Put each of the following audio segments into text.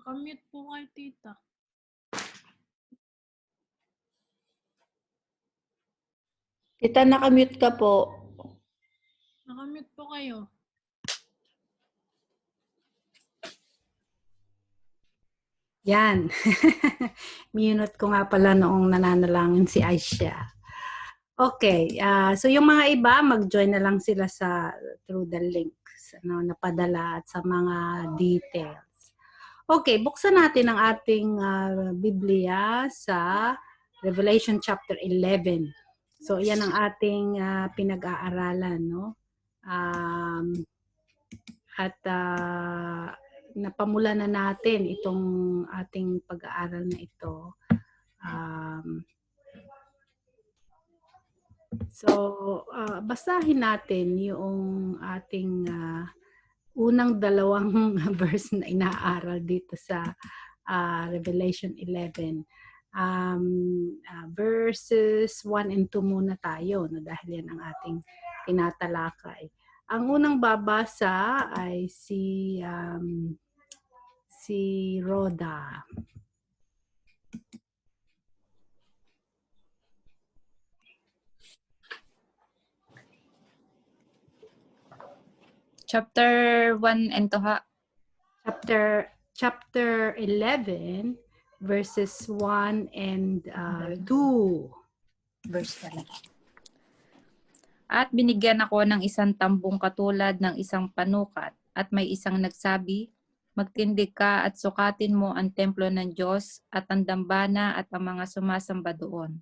Nakamute po kayo, tita. Tita, nakamute ka po. Nakamute po kayo. Yan. Minute ko nga pala noong nananalangin si Aisha. Okay. So yung mga iba, mag-join na lang sila through the links napadala at sa mga details. Okay, buksan natin ang ating Biblia sa Revelation chapter 11. So yan ang ating pinag-aaralan, no? At napamula na natin itong ating pag-aaral na ito. Basahin natin yung ating unang dalawang verse na inaaral dito sa Revelation 11. Verses 1 and 2 muna tayo, no, dahil yan ang ating tinatalakay. Ang unang babasa ay si Rhoda. Chapter 1 and 2 ha. Chapter 11 verses 1 and 2. Verse talaga. At binigyan ako ng isang tambong katulad ng isang panukat at may isang nagsabi, magtindig ka at sukatin mo ang templo ng Diyos at ang dambana at ang mga sumasamba doon.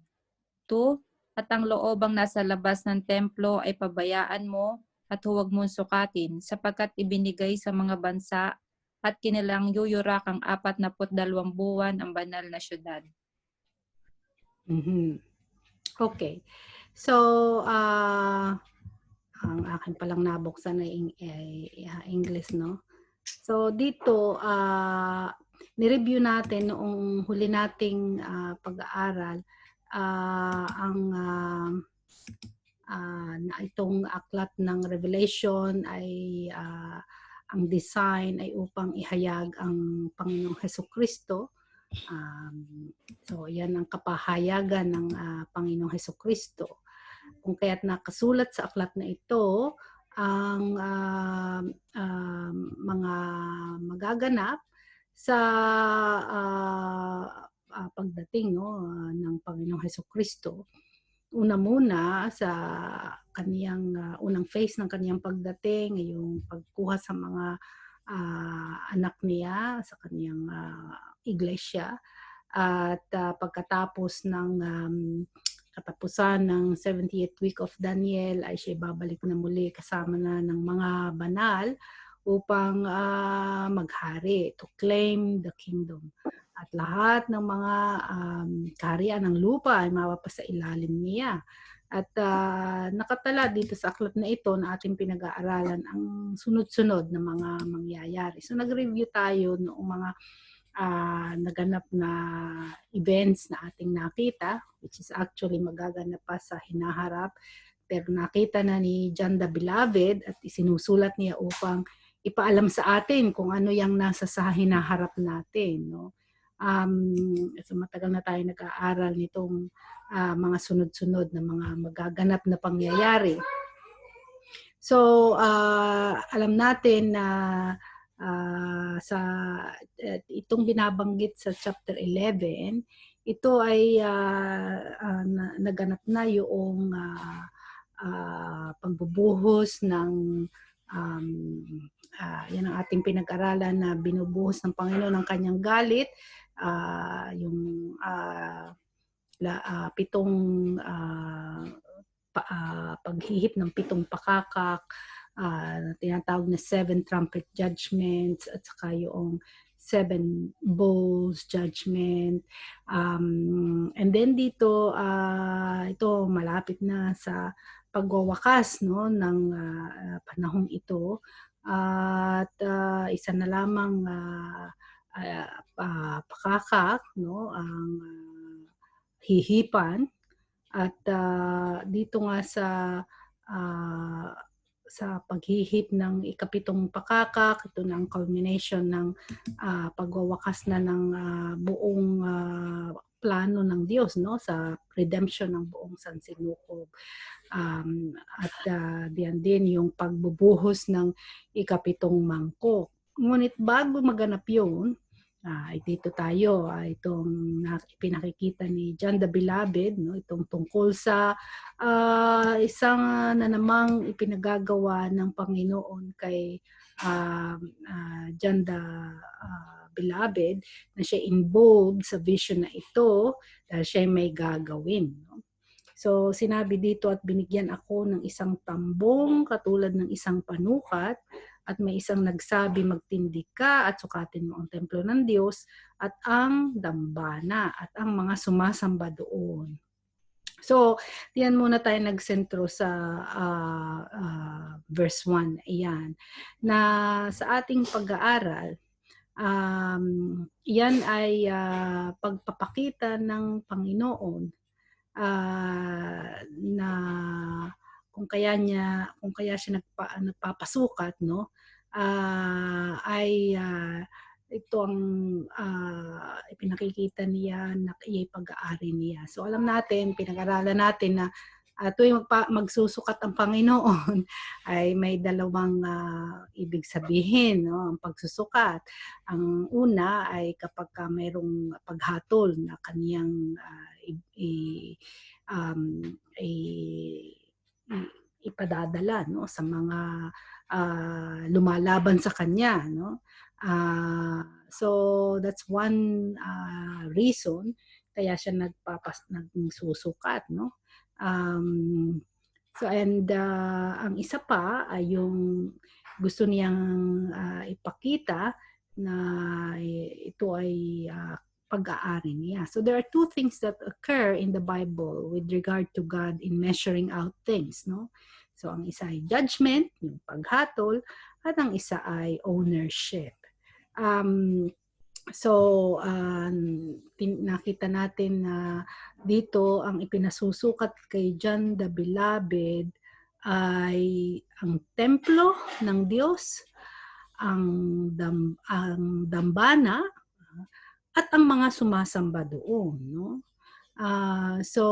2. At ang loobang nasa labas ng templo ay pabayaan mo at huwag mong sukatin sapagkat ibinigay sa mga bansa at kinilang yuyurak ang 42 buwan ang banal na syudad. Okay. So, ang akin palang nabuksan ay English, no? So, dito, nireview natin noong huli nating pag-aaral na itong aklat ng Revelation ay ang design ay upang ihayag ang Panginoong Hesukristo. So, yan ang kapahayagan ng Panginoong Hesukristo. Kung kaya't nakasulat sa aklat na ito ang mga magaganap sa pagdating ng Panginoong Hesukristo. Una muna sa kaniyang unang phase ng kaniyang pagdating, yung pagkuha sa mga anak niya sa kaniyang iglesia, at pagkatapos ng katapusan ng 78th week of Daniel ay siya babalik na muli kasama na ng mga banal upang maghari, to claim the kingdom. At lahat ng mga kaharian ng lupa ay mapapasa ilalim niya. At nakatala dito sa aklat na ito na ating pinag-aaralan ang sunod-sunod na mga mangyayari. So nag-review tayo noong mga naganap na events na ating nakita, which is actually magaganap pa sa hinaharap, pero nakita na ni John the Beloved at isinusulat niya upang ipaalam sa atin kung ano yung nasa sa hinaharap natin, no? So matagal na tayo nag-aaral nitong mga sunod-sunod na mga magaganap na pangyayari. So alam natin na sa itong binabanggit sa chapter 11, ito ay naganap na yung pagbubuhos ng yan ang ating pinag-aralan na binubuhos ng Panginoon ng kanyang galit, yung pitong paghihip ng pitong pakakak, tinatawag na 7 trumpet judgments, at saka yung 7 bowls judgment. And then dito, ito malapit na sa pagwawakas, no, ng panahong ito. At isa na lamang pakakak, no, ang hihipan. At dito nga sa sa paghihip ng ikapitong pakakak. Ito na ang culmination ng pagwawakas na ng buong plano ng Diyos, no, sa redemption ng buong sansinukob. At diyan din yung pagbubuhos ng ikapitong mangkok. Ngunit bago maganap yun, dito tayo, itong pinakikita ni John the Beloved, no, itong tungkol sa isang na namang ipinagagawa ng Panginoon kay John the Beloved, na siya involved sa vision na ito dahil siya may gagawin. No? So sinabi dito, at binigyan ako ng isang tambong katulad ng isang panukat, at may isang nagsabi, magtindi ka at sukatin mo ang templo ng Diyos at ang dambana at ang mga sumasamba doon. So, diyan muna tayo nagsentro sa verse 1. Ayan. Na sa ating pag-aaral, yan ay pagpapakita ng Panginoon na kung kaya siya nagpapasukat, no, ay ito ang ipinakikita niya na iya'y pag-aari niya. So alam natin, pinag-aralan natin na tuwing magsusukat ang Panginoon ay may dalawang ibig sabihin, no, ang pagsusukat. Ang una ay kapag mayroong paghatol na kaniyang ipadadala, no, sa mga lumalaban sa kanya, no. So that's one reason kaya siya nagsusukat, no. So and ang isa pa ay yung gusto niyang ipakita na ito ay pag-aari niya. So there are two things that occur in the Bible with regard to God in measuring out things, no? So ang isa ay judgment, yung paghatol, at ang isa ay ownership. So nakita natin na dito ang ipinasusukat kay John the Beloved ay ang templo ng Diyos, ang dambana, at ang mga sumasamba doon, no? So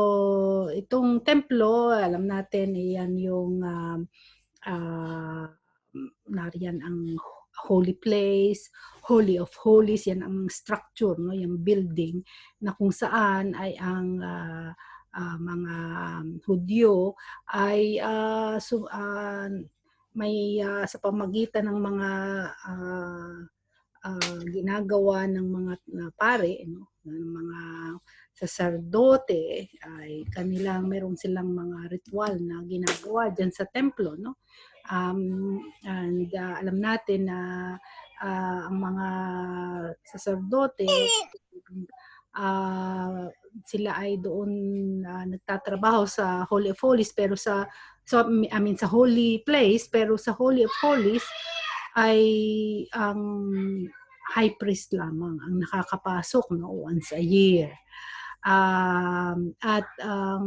itong templo, alam natin, iyan yung nariyan ang holy place, holy of holies, yan ang structure, no, yung building na kung saan ay ang mga Hudyo ay may sa pamagitan ng mga ginagawa ng mga pare, no, ng mga saserdote, ay meron silang mga ritual na ginagawa diyan sa templo, no. And alam natin na ang mga saserdote sila ay doon nagtatrabaho sa Holy of Holies, pero sa Holy Place, pero sa Holy of Holies ay ang high priest lamang ang nakakapasok, no, once a year. At ang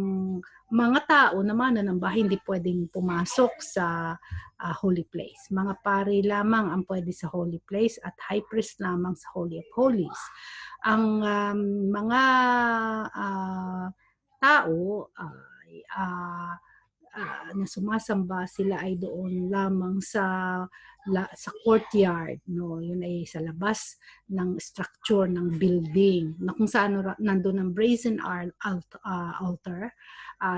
mga tao naman na nambahay hindi pwedeng pumasok sa holy place. Mga pari lamang ang pwede sa holy place at high priest lamang sa Holy of Holies. Ang mga tao na sumasamba, sila ay doon lamang sa courtyard, no, yun ay sa labas ng structure ng building, na kung saan nandoon ang brazen altar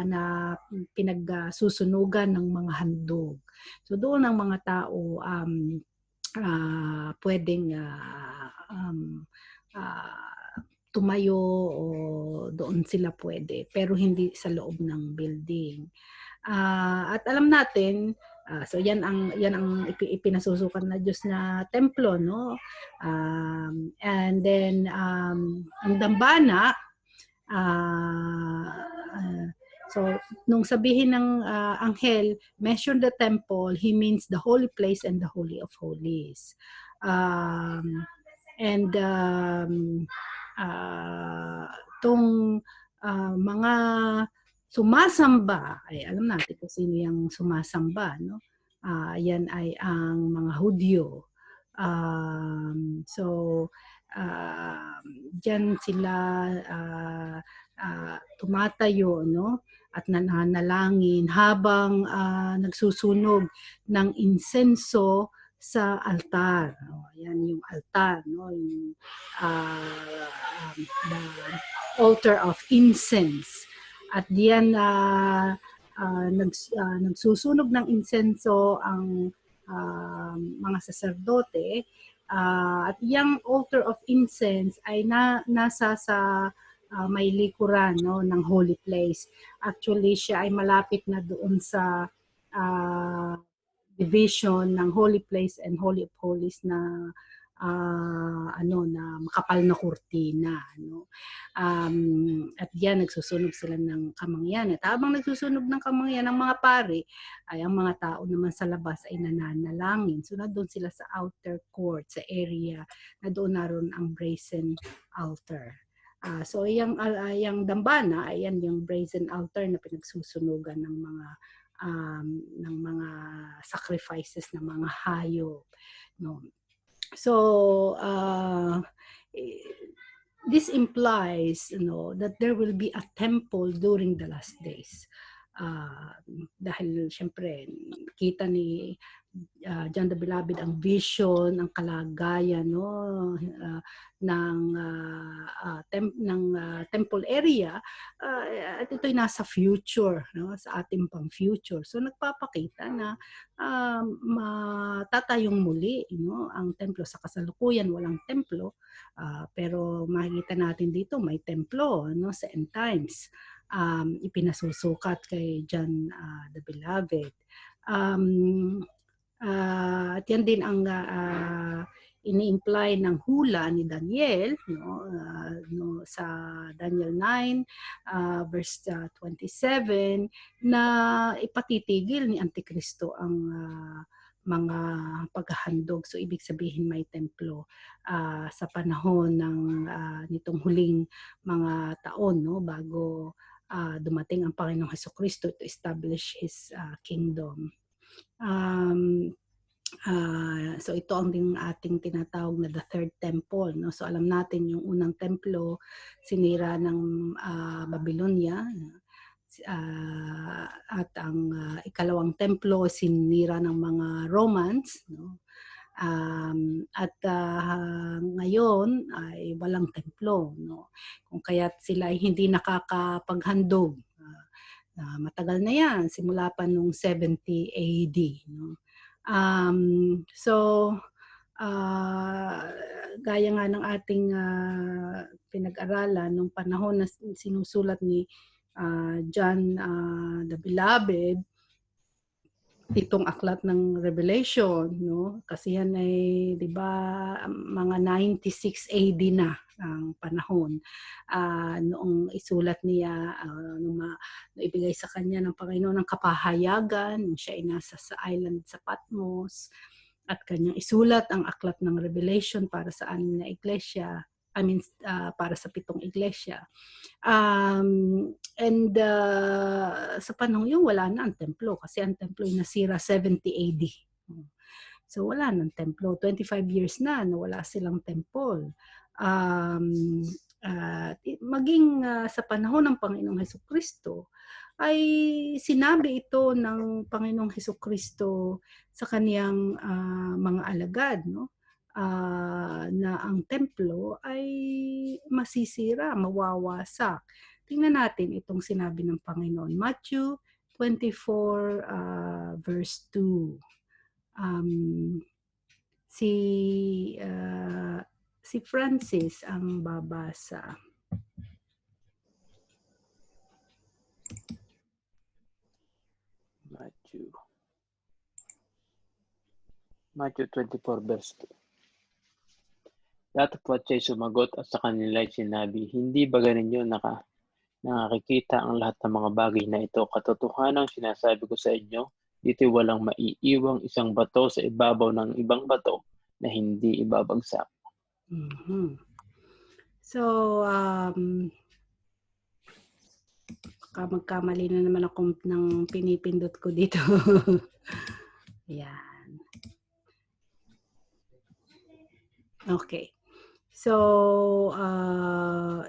na pinagsusunugan ng mga handog. So doon ang mga tao pwedeng tumayo, o doon sila pwede, pero hindi sa loob ng building. At alam natin, so yan ang ipinasusukan na Diyos na templo, no. And then ang dambana, so nung sabihin ng anghel, measure the temple, he means the holy place and the Holy of Holies. Tong mga sumasamba, ay alam natin kung sino yung sumasamba, no? Yan ay ang mga Hudyo. So, diyan sila tumatayo, no? At nananalangin habang nagsusunog ng insenso sa altar. Yan yung altar, no? Yung the altar of incense. At diyan nagsusunog ng insenso ang mga saserdote, at yung altar of incense ay nasa sa may likuran, no, ng holy place. Actually, siya ay malapit na doon sa division ng holy place and holy of holies na na makapal na kurtina, no. At diyan nagsusunog sila ng kamangyan. At habang nagsusunog ng kamangyan ng mga pari, ay ang mga tao naman sa labas ay nananalangin. So na doon sila sa outer court, sa area na doon naroon ang brazen altar. So yung dambana, ayan yung brazen altar na pinagsusunugan ng mga sacrifices ng mga hayop, no. So this implies, that there will be a temple during the last days. Dahil syempre kita ni John the Beloved ang vision, ang kalagayan, no, ng temple area, at ito'y nasa future, no, sa ating pang future. So nagpapakita na matatayong muli, no, ang templo. Sa kasalukuyan walang templo, pero makikita natin dito may templo, no, sa end times. Ipinasusukat kay John the Beloved. At yan din ang ini-imply ng hula ni Daniel, no, sa Daniel 9 verse 27, na ipatitigil ni Antikristo ang mga paghahandog. So ibig sabihin may templo sa panahon ng nitong huling mga taon, no, bago dumating ang Panginoong Hesukristo to establish His kingdom. So ito ang ating tinatawag na the third temple, no. So alam natin yung unang templo sinira ng Babylonia, at ang ikalawang templo sinira ng mga Romans, no. At ngayon ay walang templo, no. Kung kaya't sila ay hindi nakakapaghandog. Matagal na yan, simula pa nung 70 AD, no. So gaya nga ng ating pinag-aralan nung panahon na sinusulat ni John the Beloved, 7 aklat ng Revelation, no? Kasi yan ay, 'di ba, mga 96 AD na ang panahon. Noong isulat niya, nung ibigay sa kanya ng Panginoon ng kapahayagan, nung siya ay nasa sa island sa Patmos, at kanyang isulat ang aklat ng Revelation para sa 6 na iglesia, para sa 7 iglesia. Sa panahon yun, wala na ang templo kasi ang templo ay nasira 70 AD. So wala nang templo. 25 years na wala silang temple. Maging sa panahon ng Panginoong Hesukristo, ay sinabi ito ng Panginoong Hesukristo sa kaniyang mga alagad, no? Na ang templo ay masisira, mawawasak. Tingnan natin itong sinabi ng Panginoon. Matthew 24 verse 2. Si Francis ang babasa. Matthew 24 verse 2. Datapwat siya'y sumagot at sa kanila ay sinabi, hindi ba ganinyo nakakikita ang lahat ng mga bagay na ito? Katotohanang sinasabi ko sa inyo, dito'y walang maiiwang isang bato sa ibabaw ng ibang bato na hindi ibabagsak. Mm-hmm. So, magkamali na naman ako ng pinipindot ko dito. Ayan. Okay. So,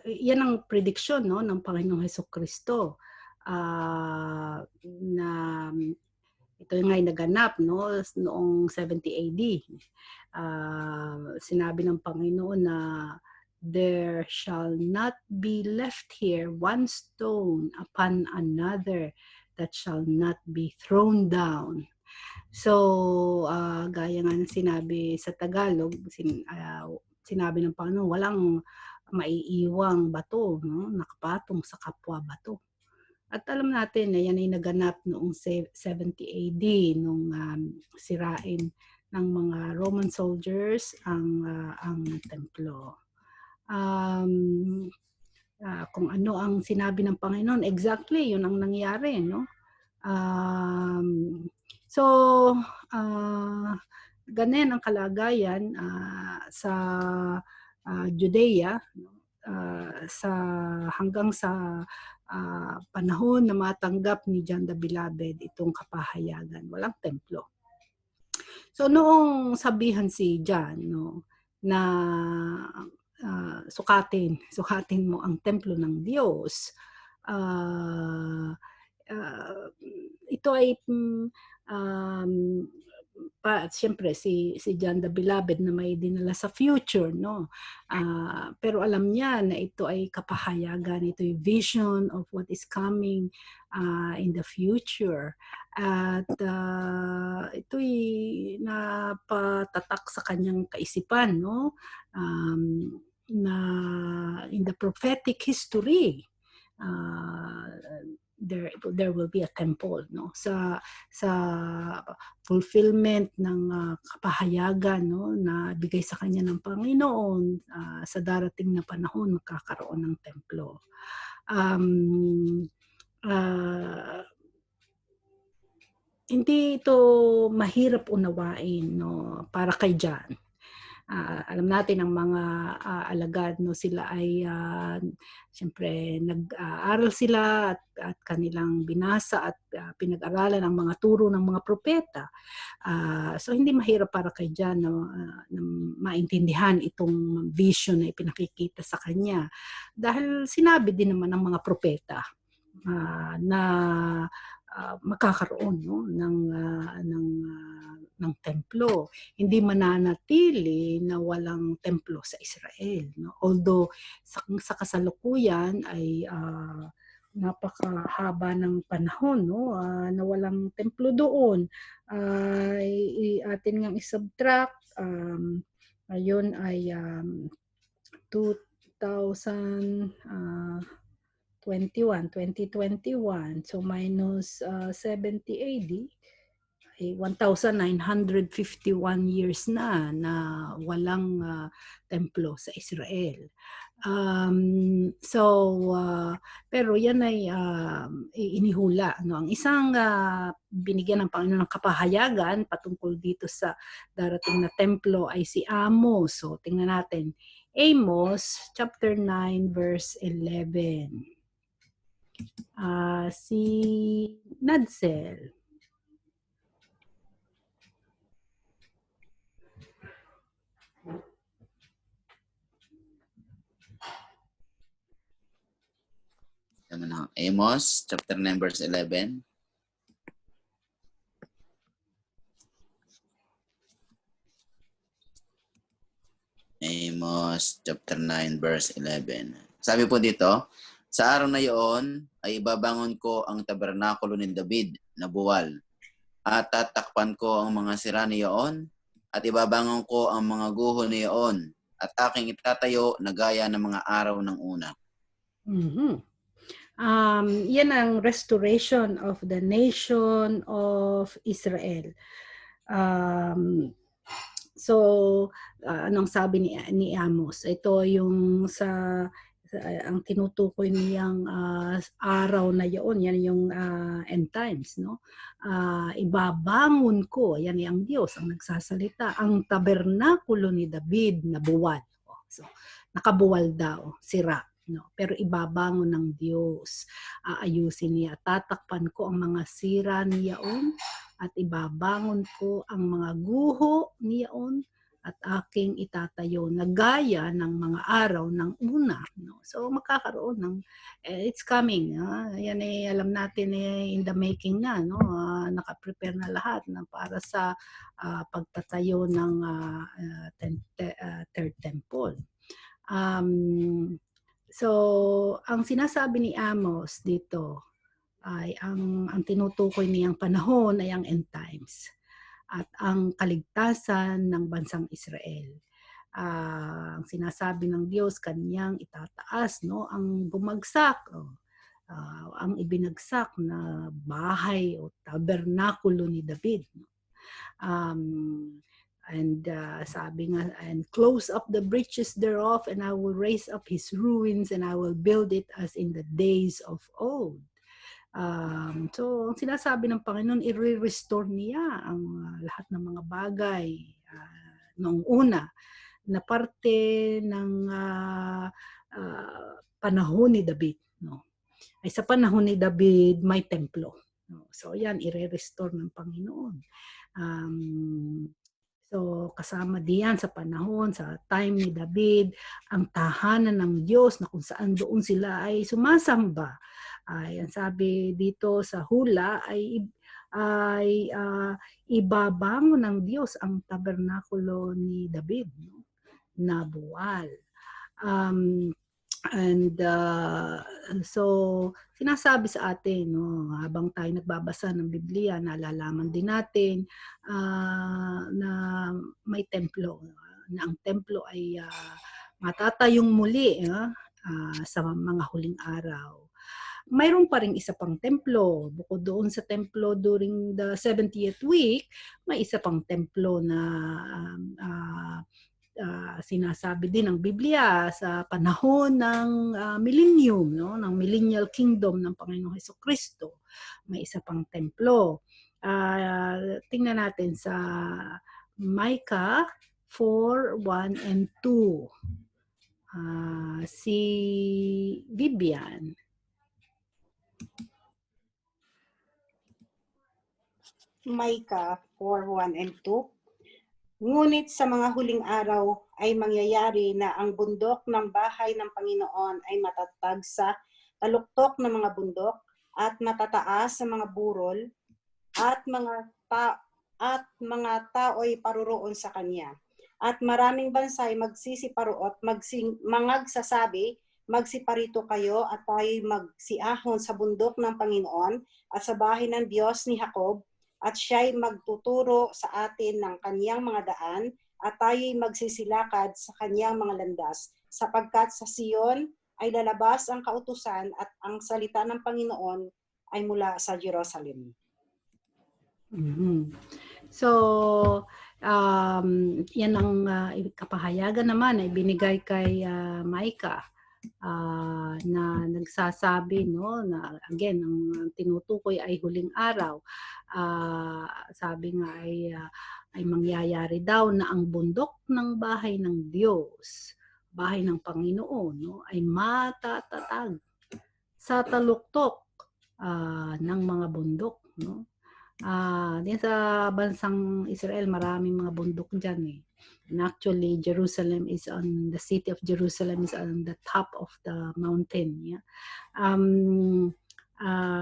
yan ang prediction, no, ng Panginoong Hesukristo. Na ito nga ay naganap, no, noong 70 AD. Sinabi ng Panginoon na there shall not be left here one stone upon another that shall not be thrown down. So, gaya nga ng sinabi sa Tagalog, sinabi ng Panginoon, walang maiiwang bato, no, nakapatong sa kapwa bato. At alam natin na yan ay naganap noong 70 AD nung sirain ng mga Roman soldiers ang templo. Kung ano ang sinabi ng Panginoon, exactly yun ang nangyari, no? Ganyan ang kalagayan sa Judea, hanggang sa panahon na matanggap ni John the Beloved itong kapahayagan. Walang templo. So noong sabihan si John, no, na sukatin mo ang templo ng Diyos, ito ay siyempre si John the Beloved na may dinala sa future, no, pero alam niya na ito ay kapahayagan, ito ay vision of what is coming in the future, at ito ay napatatak sa kanyang kaisipan, no, na in the prophetic history there will be a temple, no, sa fulfillment ng kapahayagan, no, na bigay sa kanya ng Panginoon. Sa darating na panahon magkakaroon ng templo. Hindi ito mahirap unawain, no, para kay John. Alam natin ang mga alagad, no, sila ay siyempre nag-aaral sila at kanilang binasa at pinag-aralan ang mga turo ng mga propeta. So hindi mahirap para kay John na maintindihan itong vision na ipinakikita sa kanya, dahil sinabi din naman ng mga propeta na magkakaroon, no, ng templo. Hindi mananatili na walang templo sa Israel, no? Although sa kasalukuyan ay napakahaba ng panahon, no, na walang templo doon. Atin ngang isubtract, ayun ay 2021, so minus 70 AD, ay 1,951 years na walang templo sa Israel. Pero yan ay inihula, no? Ang isang binigyan ng Panginoon ng kapahayagan patungkol dito sa darating na templo ay si Amos. So tingnan natin, Amos chapter 9 verse 11. Si Nadsel. Amos chapter 9 verse 11. Amos chapter 9 verse 11. Sabi po dito, sa araw na iyon ay ibabangon ko ang tabernakulo ni David na buwal, at tatakpan ko ang mga sira niyoon, at ibabangon ko ang mga guho niyoon, at aking itatayo na gaya ng mga araw ng una. Yan ang restoration of the nation of Israel. Anong sabi ni Amos? Ito yung ang tinutukoy niyang araw na yun, yan yung end times, no? Ibabangon ko, yan ang Diyos ang nagsasalita, ang tabernakulo ni David na buwal. So, nakabuwal daw, sira. No? Pero ibabangon ng Diyos. Aayusin niya. Tatakpan ko ang mga sira niyaon at ibabangon ko ang mga guho niyaon at aking itatayo na gaya ng mga araw ng una. No? So magkakaroon ng, it's coming. Yan ay alam natin in the making na. No? Nakaprepare na lahat na para sa pagtatayo ng third temple. So, ang sinasabi ni Amos dito ay ang tinutukoy niyang panahon ay ang end times at ang kaligtasan ng bansang Israel. Ang sinasabi ng Diyos, kanyang itataas, no? Ang bumagsak, ang ibinagsak na bahay o tabernakulo ni David. And sabi nga, and close up the breaches thereof, and I will raise up his ruins, and I will build it as in the days of old. So, ang sinasabi ng Panginoon, i-restore niya ang lahat ng mga bagay noong una na parte ng panahon ni David. No? Ay sa panahon ni David, may templo. No? So, yan, i-restore ng Panginoon. So, kasama diyan sa panahon, sa time ni David, ang tahanan ng Diyos na kung saan doon sila ay sumasamba. Ang sabi dito sa hula ay ibabangon ng Diyos ang tabernakulo ni David, no? Na buwal. So sinasabi sa atin, no, habang tayo nagbabasa ng Biblia, nalalaman din natin na may templo, na ang templo ay matatayong muli sa mga huling araw. Mayroon pa ring isa pang templo. Bukod doon sa templo during the 70th week, may isa pang templo na sinasabi din ng Biblia sa panahon ng millennium, no? Ng millennial kingdom ng Panginoong Hesukristo. May isa pang templo. Tingnan natin sa Micah 4:1 and 2. Si Vivian. Micah 4:1 and 2. Ngunit sa mga huling araw ay mangyayari na ang bundok ng bahay ng Panginoon ay matatag sa taluktok ng mga bundok at matataas sa mga burol at mga tao'y paroroon sa kanya. At maraming bansa ay magsisiparoot, mangagsasabi, magsiparito kayo at tayo'y magsiahon sa bundok ng Panginoon at sa bahay ng Diyos ni Jacob, at siya'y magtuturo sa atin ng kaniyang mga daan at tayo'y magsisilakad sa kaniyang mga landas, sapagkat sa Sion ay lalabas ang kautusan at ang salita ng Panginoon ay mula sa Jerusalem. Mm-hmm. So, yan ang kapahayagan naman ay binigay kay Micah. Na nagsasabi, no, na again ang tinutukoy ay huling araw. Sabi nga ay mangyayari daw na ang bundok ng bahay ng Diyos, bahay ng Panginoon, no, ay matatatag sa taluktok ng mga bundok, no. Din sa bansang Israel, maraming mga bundok diyan eh. And actually, the city of Jerusalem is on the top of the mountain. Yeah?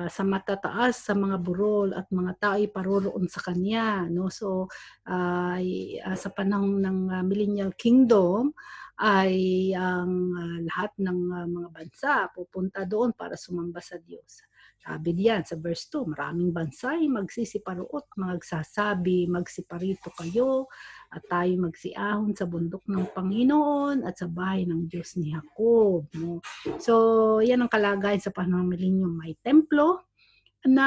Sa matataas, sa mga burol at mga tao ay paroroon sa kanya. No? So, sa panahon ng Millennial Kingdom, ay ang lahat ng mga bansa pupunta doon para sumamba sa Diyos. Sabi diyan sa verse 2, maraming bansa ay magsisiparoot, magsasabi, magsiparito kayo, at tayo magsiahon sa bundok ng Panginoon at sa bahay ng Diyos ni Jacob. No? So, yan ang kalagayan sa panahon ng millennium. May templo na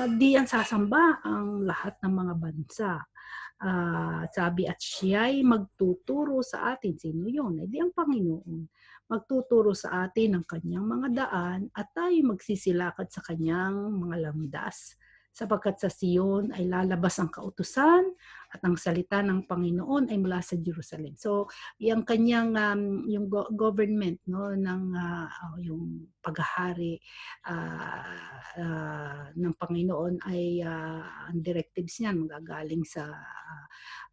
diyan sasamba ang lahat ng mga bansa. Sabi, at siya'y magtuturo sa atin. Sino yun? Di ang Panginoon. Magtuturo sa atin ng kanyang mga daan at tayo magsisilakad sa kanyang mga landas. Sapagkat sa Sion ay lalabas ang kautusan at ang salita ng Panginoon ay mula sa Jerusalem. So, yung kanyang yung government, no, ng yung paghahari ng Panginoon ay ang directives niyan magagaling sa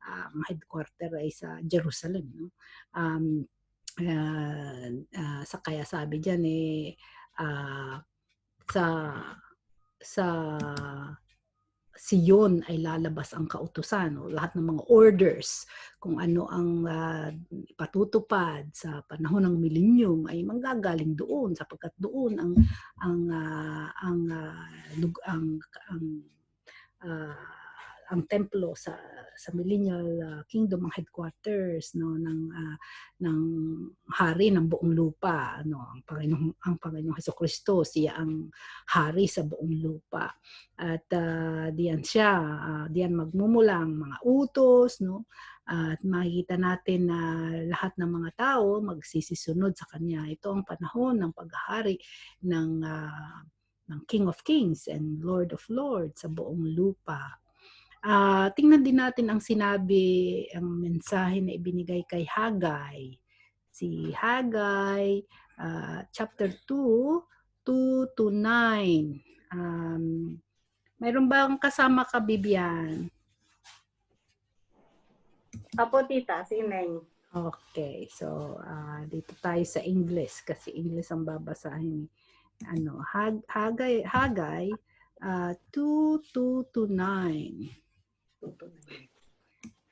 ang headquarter ay sa Jerusalem, no. Sa kaya sabi diyan sa Sion ay lalabas ang kautusan, no? Lahat ng mga orders kung ano ang patutupad sa panahon ng millennium ay manggagaling doon, sapagkat doon ang templo sa millennial kingdom, ang headquarters, no, ng hari ng buong lupa, no, ang Panginoong Hesukristo, siya ang hari sa buong lupa. At diyan siya, diyan magmumula ang mga utos, no, at makikita natin na lahat ng mga tao magsisisunod sa kanya. Ito ang panahon ng paghahari ng King of Kings and Lord of Lords sa buong lupa. Tingnan din natin ang sinabi, ang mensahe na ibinigay kay Haggai. Si Haggai, chapter 2, 2-9. Mayroon bang kasama ka, Bibian? Apo, tita, si Ineng. Okay, so dito tayo sa English kasi English ang babasahin. Haggai 2:2-9.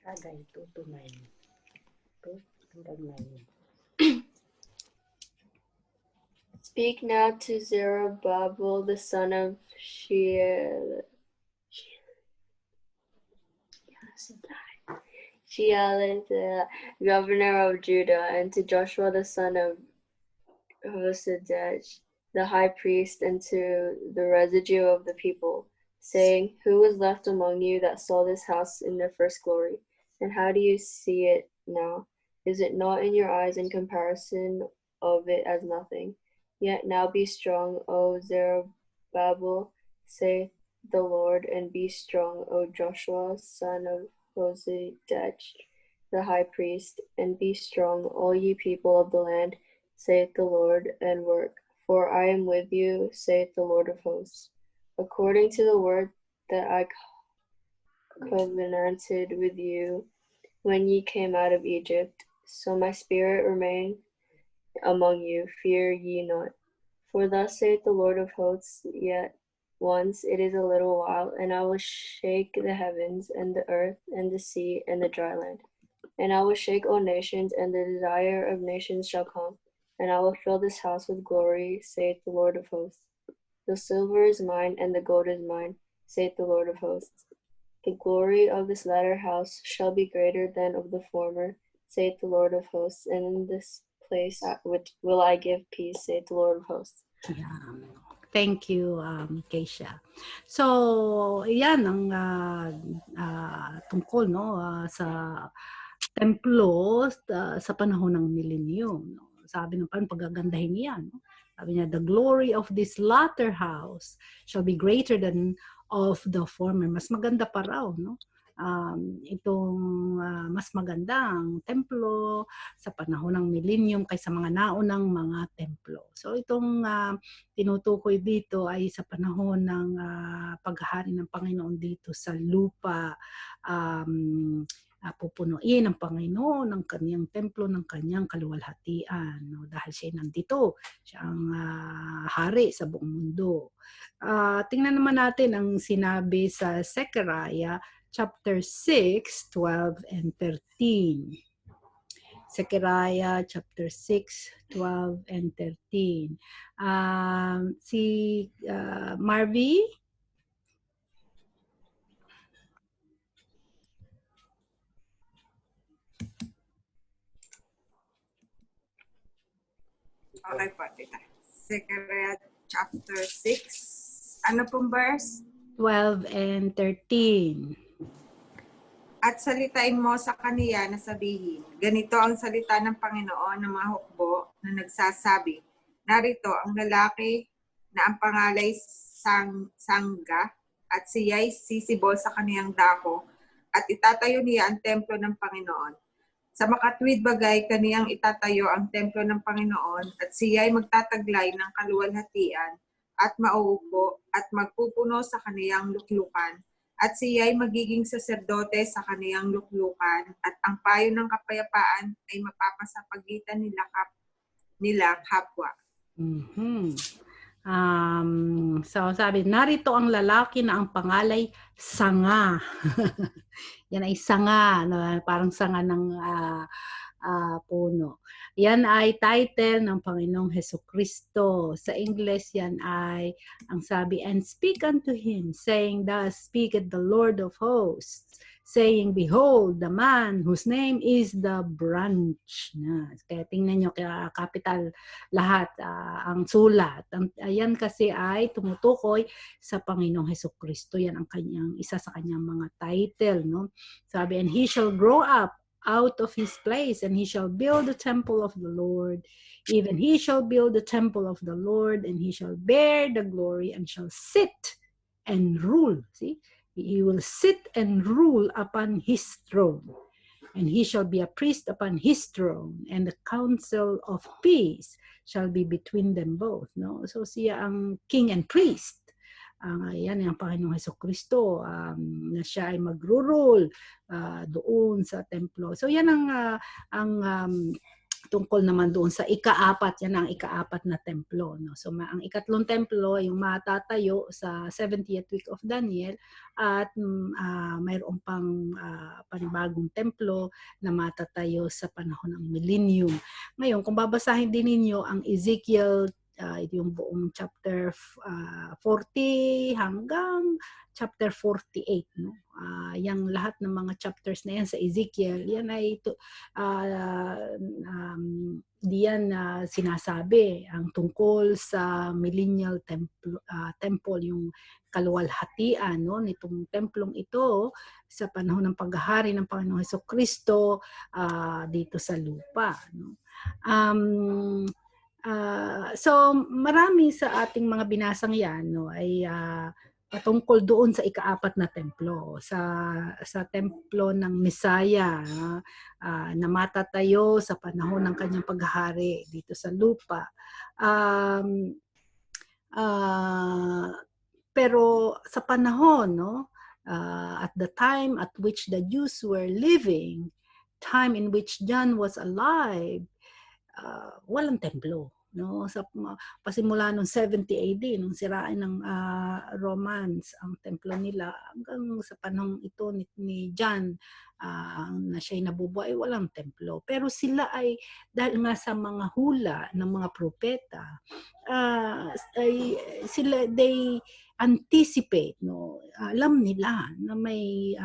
Haggai 2:9. 2:9. Speak now to Zerubbabel, the son of Shealtiel, the governor of Judah, and to Joshua, the son of Hosadej, the high priest, and to the residue of the people, saying, who was left among you that saw this house in their first glory? And how do you see it now? Is it not in your eyes in comparison of it as nothing? Yet now be strong, O Zerubbabel, saith the Lord, and be strong, O Joshua, son of Hosadej, the high priest, and be strong, all ye people of the land, saith the Lord, and work. For I am with you, saith the Lord of hosts. According to the word that I covenanted with you when ye came out of Egypt, so my spirit remain among you, fear ye not. For thus saith the Lord of hosts, yet once it is a little while, and I will shake the heavens, and the earth, and the sea, and the dry land. And I will shake all nations, and the desire of nations shall come, and I will fill this house with glory, saith the Lord of hosts. The silver is mine, and the gold is mine, saith the Lord of hosts. The glory of this latter house shall be greater than of the former, saith the Lord of hosts. And in this place which will I give peace, saith the Lord of hosts. Yeah. Thank you, Keisha. So, yan ang tungkol, no, sa templo sa panahon ng millennium. No? Sabi ng pagagandahin niya, no? Sabi niya, the glory of this latter house shall be greater than of the former. Mas maganda pa raw, no? Mas magandang templo sa panahon ng millennium kaysa mga naunang mga templo. So itong tinutukoy dito ay sa panahon ng paghahari ng Panginoon dito sa lupa. Pupunuin ng Panginoon ng kaniyang templo ng kaniyang kaluwalhatian, no? Dahil siya nandito, siya ang hari sa buong mundo. Tingnan naman natin ang sinabi sa Zechariah chapter 6, 12 and 13. Zechariah chapter 6, 12 and 13. Si Marvy? Okay po, tita. Zechariah chapter 6. Ano pong verse? 12 and 13. At salitain mo sa kaniya na sabihin, ganito ang salita ng Panginoon ng mga hukbo na nagsasabi, narito ang lalaki na ang pangalay Sangga at siya'y sisibol sa kaniyang dako at itatayo niya ang templo ng Panginoon. Sa makatwid bagay, kaniyang itatayo ang templo ng Panginoon at siya'y magtataglay ng kaluwalhatian at mauupo at magpupuno sa kaniyang luklukan at siya'y magiging saserdote sa kaniyang luklukan at ang payo ng kapayapaan ay mapapasapagitan nila kapwa. So sabi, narito ang lalaki na ang pangalay sanga. Yan ay sanga, no? Parang sanga ng puno. Yan ay title ng Panginoong Hesukristo. Sa English, yan ay, ang sabi, and speak unto him, saying, thus speaketh the Lord of hosts, saying, behold, the man whose name is the branch. Kaya tingnan nyo, kaya capital lahat, ang sulat. Ayan kasi ay tumutukoy sa Panginoong Hesukristo. Yan ang kanyang, isa sa kanyang mga title. No? Sabi, and he shall grow up out of his place, and he shall build the temple of the Lord. Even he shall build the temple of the Lord, and he shall bear the glory, and shall sit and rule. See? He will sit and rule upon his throne, and he shall be a priest upon his throne, and the council of peace shall be between them both. No? So siya ang king and priest. Yan ang Panginoong Hesukristo, na siya ay magro-rule doon sa templo. So yan ang tungkol naman doon sa ika-4, yan ang ika-4 na templo. No? So ang ikatlong templo ay yung matatayo sa 70th week of Daniel, at mayroon pang panibagong templo na matatayo sa panahon ng millennium. Ngayon, kung babasahin din ninyo ang Ezekiel, yung buong chapter 40 hanggang chapter 48, no? Yung lahat ng mga chapters na yan sa Ezekiel, yan ay diyan sinasabi ang tungkol sa millennial temple, yung kaluwalhatian, no, nitong templong ito sa panahon ng paghahari ng Panginoong Hesukristo dito sa lupa, no? So marami sa ating mga binasang yan, no, ay patungkol doon sa ika-4 na templo, sa templo ng Mesaya, na matatayo sa panahon ng kanyang paghahari dito sa lupa. Pero sa panahon, no, at the time at which the Jews were living, time in which John was alive, walang templo. No, sa pasimula nung 70 AD nung sirain ng Romans ang templo nila, hanggang sa panahong ito ni John na siya'y nabubuhay, walang templo. Pero sila ay, dahil nga sa mga hula ng mga propeta, they anticipate, no, alam nila na may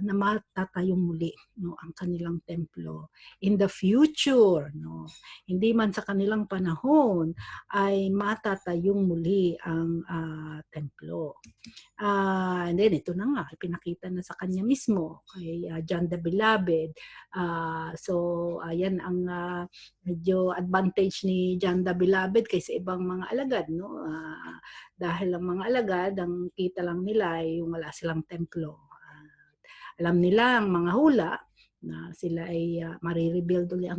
na matatayong muli, no, ang kanilang templo in the future, no. Hindi man sa kanilang panahon ay matatayong muli ang templo. And then ito na nga, pinakita na sa kanya mismo kay John the Beloved. So ayan ang medyo advantage ni John the Beloved kaysa ibang mga alagad, no. Dahil ang mga alagad, ang kita lang nila ay yung wala silang templo. Alam nila ang mga hula na sila ay marirebuild ulit ang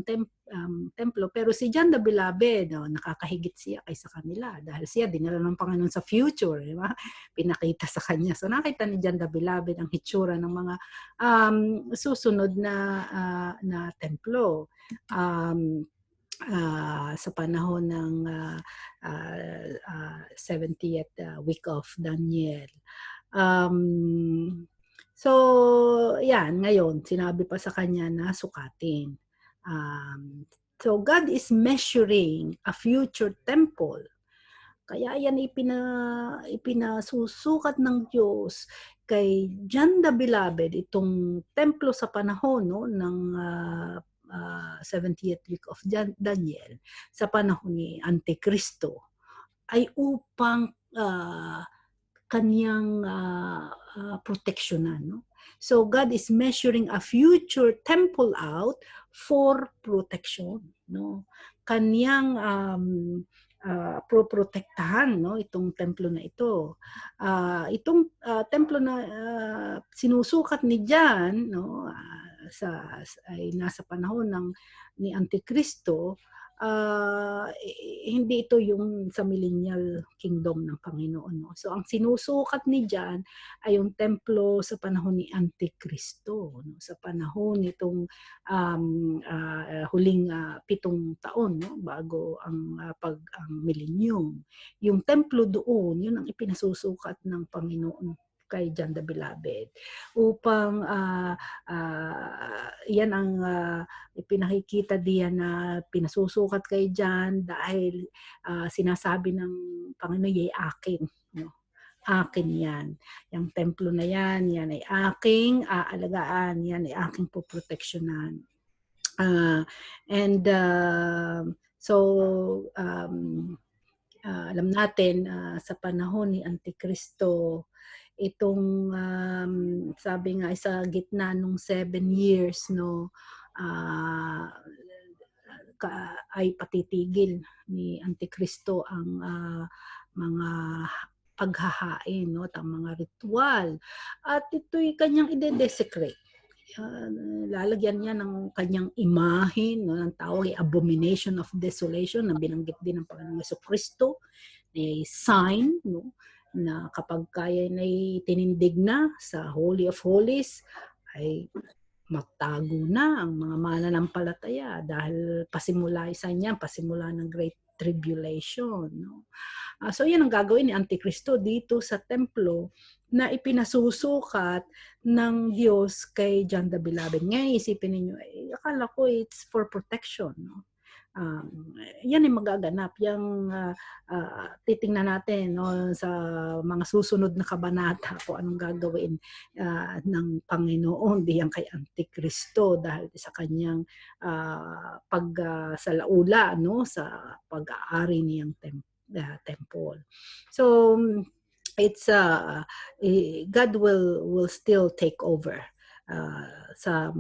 templo. Pero si John the Beloved, nakakahigit siya kaysa kanila dahil siya dinala ng Panginoon sa future, di ba? Pinakita sa kanya. So nakita ni John the Beloved ang hitsura ng mga susunod na templo sa panahon ng 70th week of Daniel. So, yan, ngayon, sinabi pa sa kanya na sukatin. So, God is measuring a future temple. Kaya yan ipinasusukat ng Diyos kay John the Beloved, itong templo sa panahon, no, ng 70th week of Daniel, sa panahon ni Antikristo, ay upang kanyang proteksyonan, no? So God is measuring a future temple out for protection, no? Kanyang protektahan, no, itong templo na ito. Itong templo na sinusukat ni John, no, ay nasa panahon ni Antikristo, hindi ito yung sa millennial kingdom ng Panginoon. No? So ang sinusukat ni John ay yung templo sa panahon ni Antikristo, no? Sa panahon nitong huling 7 taon, no? Bago ang millennium. Yung templo doon, yun ang ipinasusukat ng Panginoon kay John the Beloved, upang yan ang ipinakikita diyan na pinasusukat kay John dahil sinasabi ng Panginoon, "Yay akin." No? Akin yan. Yung templo na yan ay aking aalagaan, yan ay aking poproteksyonan. Alam natin sa panahon ni Antikristo, itong sabi nga sa gitna nung 7 years, no, ay patitigil ni Antikristo ang mga paghahain, no, at ang mga ritual, at ito'y kanyang ide-desecrate. Lalagyan niya ng kanyang imahe, no, ang tawag ay abomination of desolation, na binanggit din ng Panginoong Jesucristo, ay sign, no, na kapag kaya na tinindig na sa Holy of Holies, ay magtago na ang mga mananampalataya dahil pasimula ng Great Tribulation. No? So yan ang gagawin ni Antikristo dito sa templo na ipinasusukat ng Diyos kay John the Beloved. Ngayon isipin ninyo, akala ko it's for protection. No? Yan ay magaganap. Yung titingnan natin, no, sa mga susunod na kabanata kung anong gagawin ng Panginoon diyan kay Antikristo dahil sa kanyang pagsalaula, no, sa pag-aari niyang temple. So it's God will still take over sa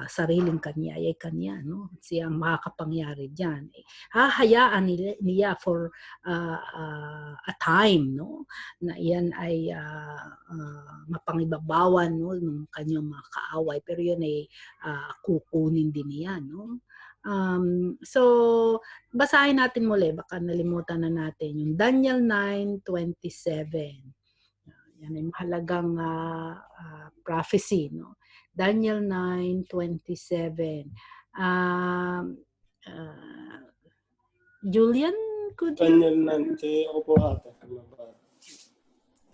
sariling kanya, ay kanya, no? Siya ang makakapangyari diyan. Hahayaan niya for a time, no, na iyan ay mapangibabawan, no, ng kanyang mga kaaway, pero yun ay kukunin din niya, no. So basahin natin muli, baka nalimutan na natin yung Daniel 9:27. Yan ay mahalagang prophecy, no? Daniel 9:27. Julian, could you? Daniel 9, opo ate.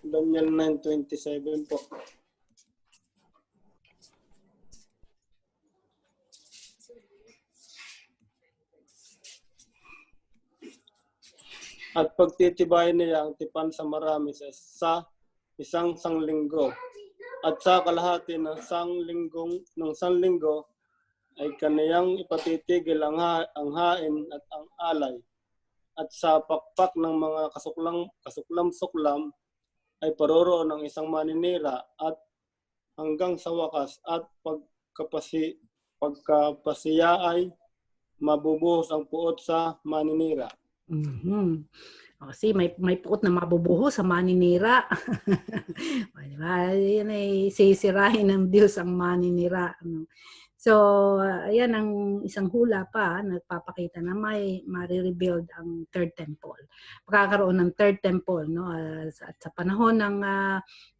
Daniel 9:27 po. At pagtitibayin niya ang tipan sa marami sa isang sanglinggo. At sa kalahati ng sanlinggo ay kaniyang ipatitigil ang hain at ang alay. At sa pakpak ng mga kasuklam-suklam ay paroroon ng isang maninira at hanggang sa wakas at pagkapasiya ay mabubuhos ang puot sa maninira. Mm-hmm. See, may puot na mabubuhos sa maninira. Yan ay sisirahin ng Diyos ang maninira. So, ayan ang isang hula pa, nagpapakita na may marirebuild ang third temple. Magkakaroon ng third temple, no? At sa panahon ng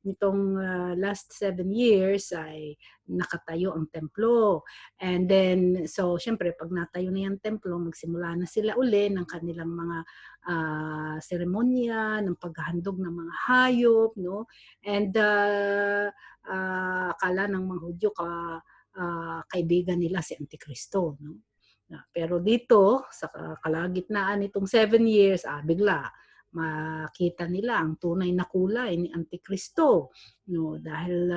nitong last 7 years ay nakatayo ang templo. And then, so syempre, pag natayo na yung templo, magsimula na sila uli ng kanilang mga seremonya, ng paghahandog ng mga hayop, no? And akala ng mga Hudyo kaibigan nila si Antikristo, no? Pero dito sa kalagitnaan nitong 7 years, bigla makita nila ang tunay na kulay ni Antikristo, no? Dahil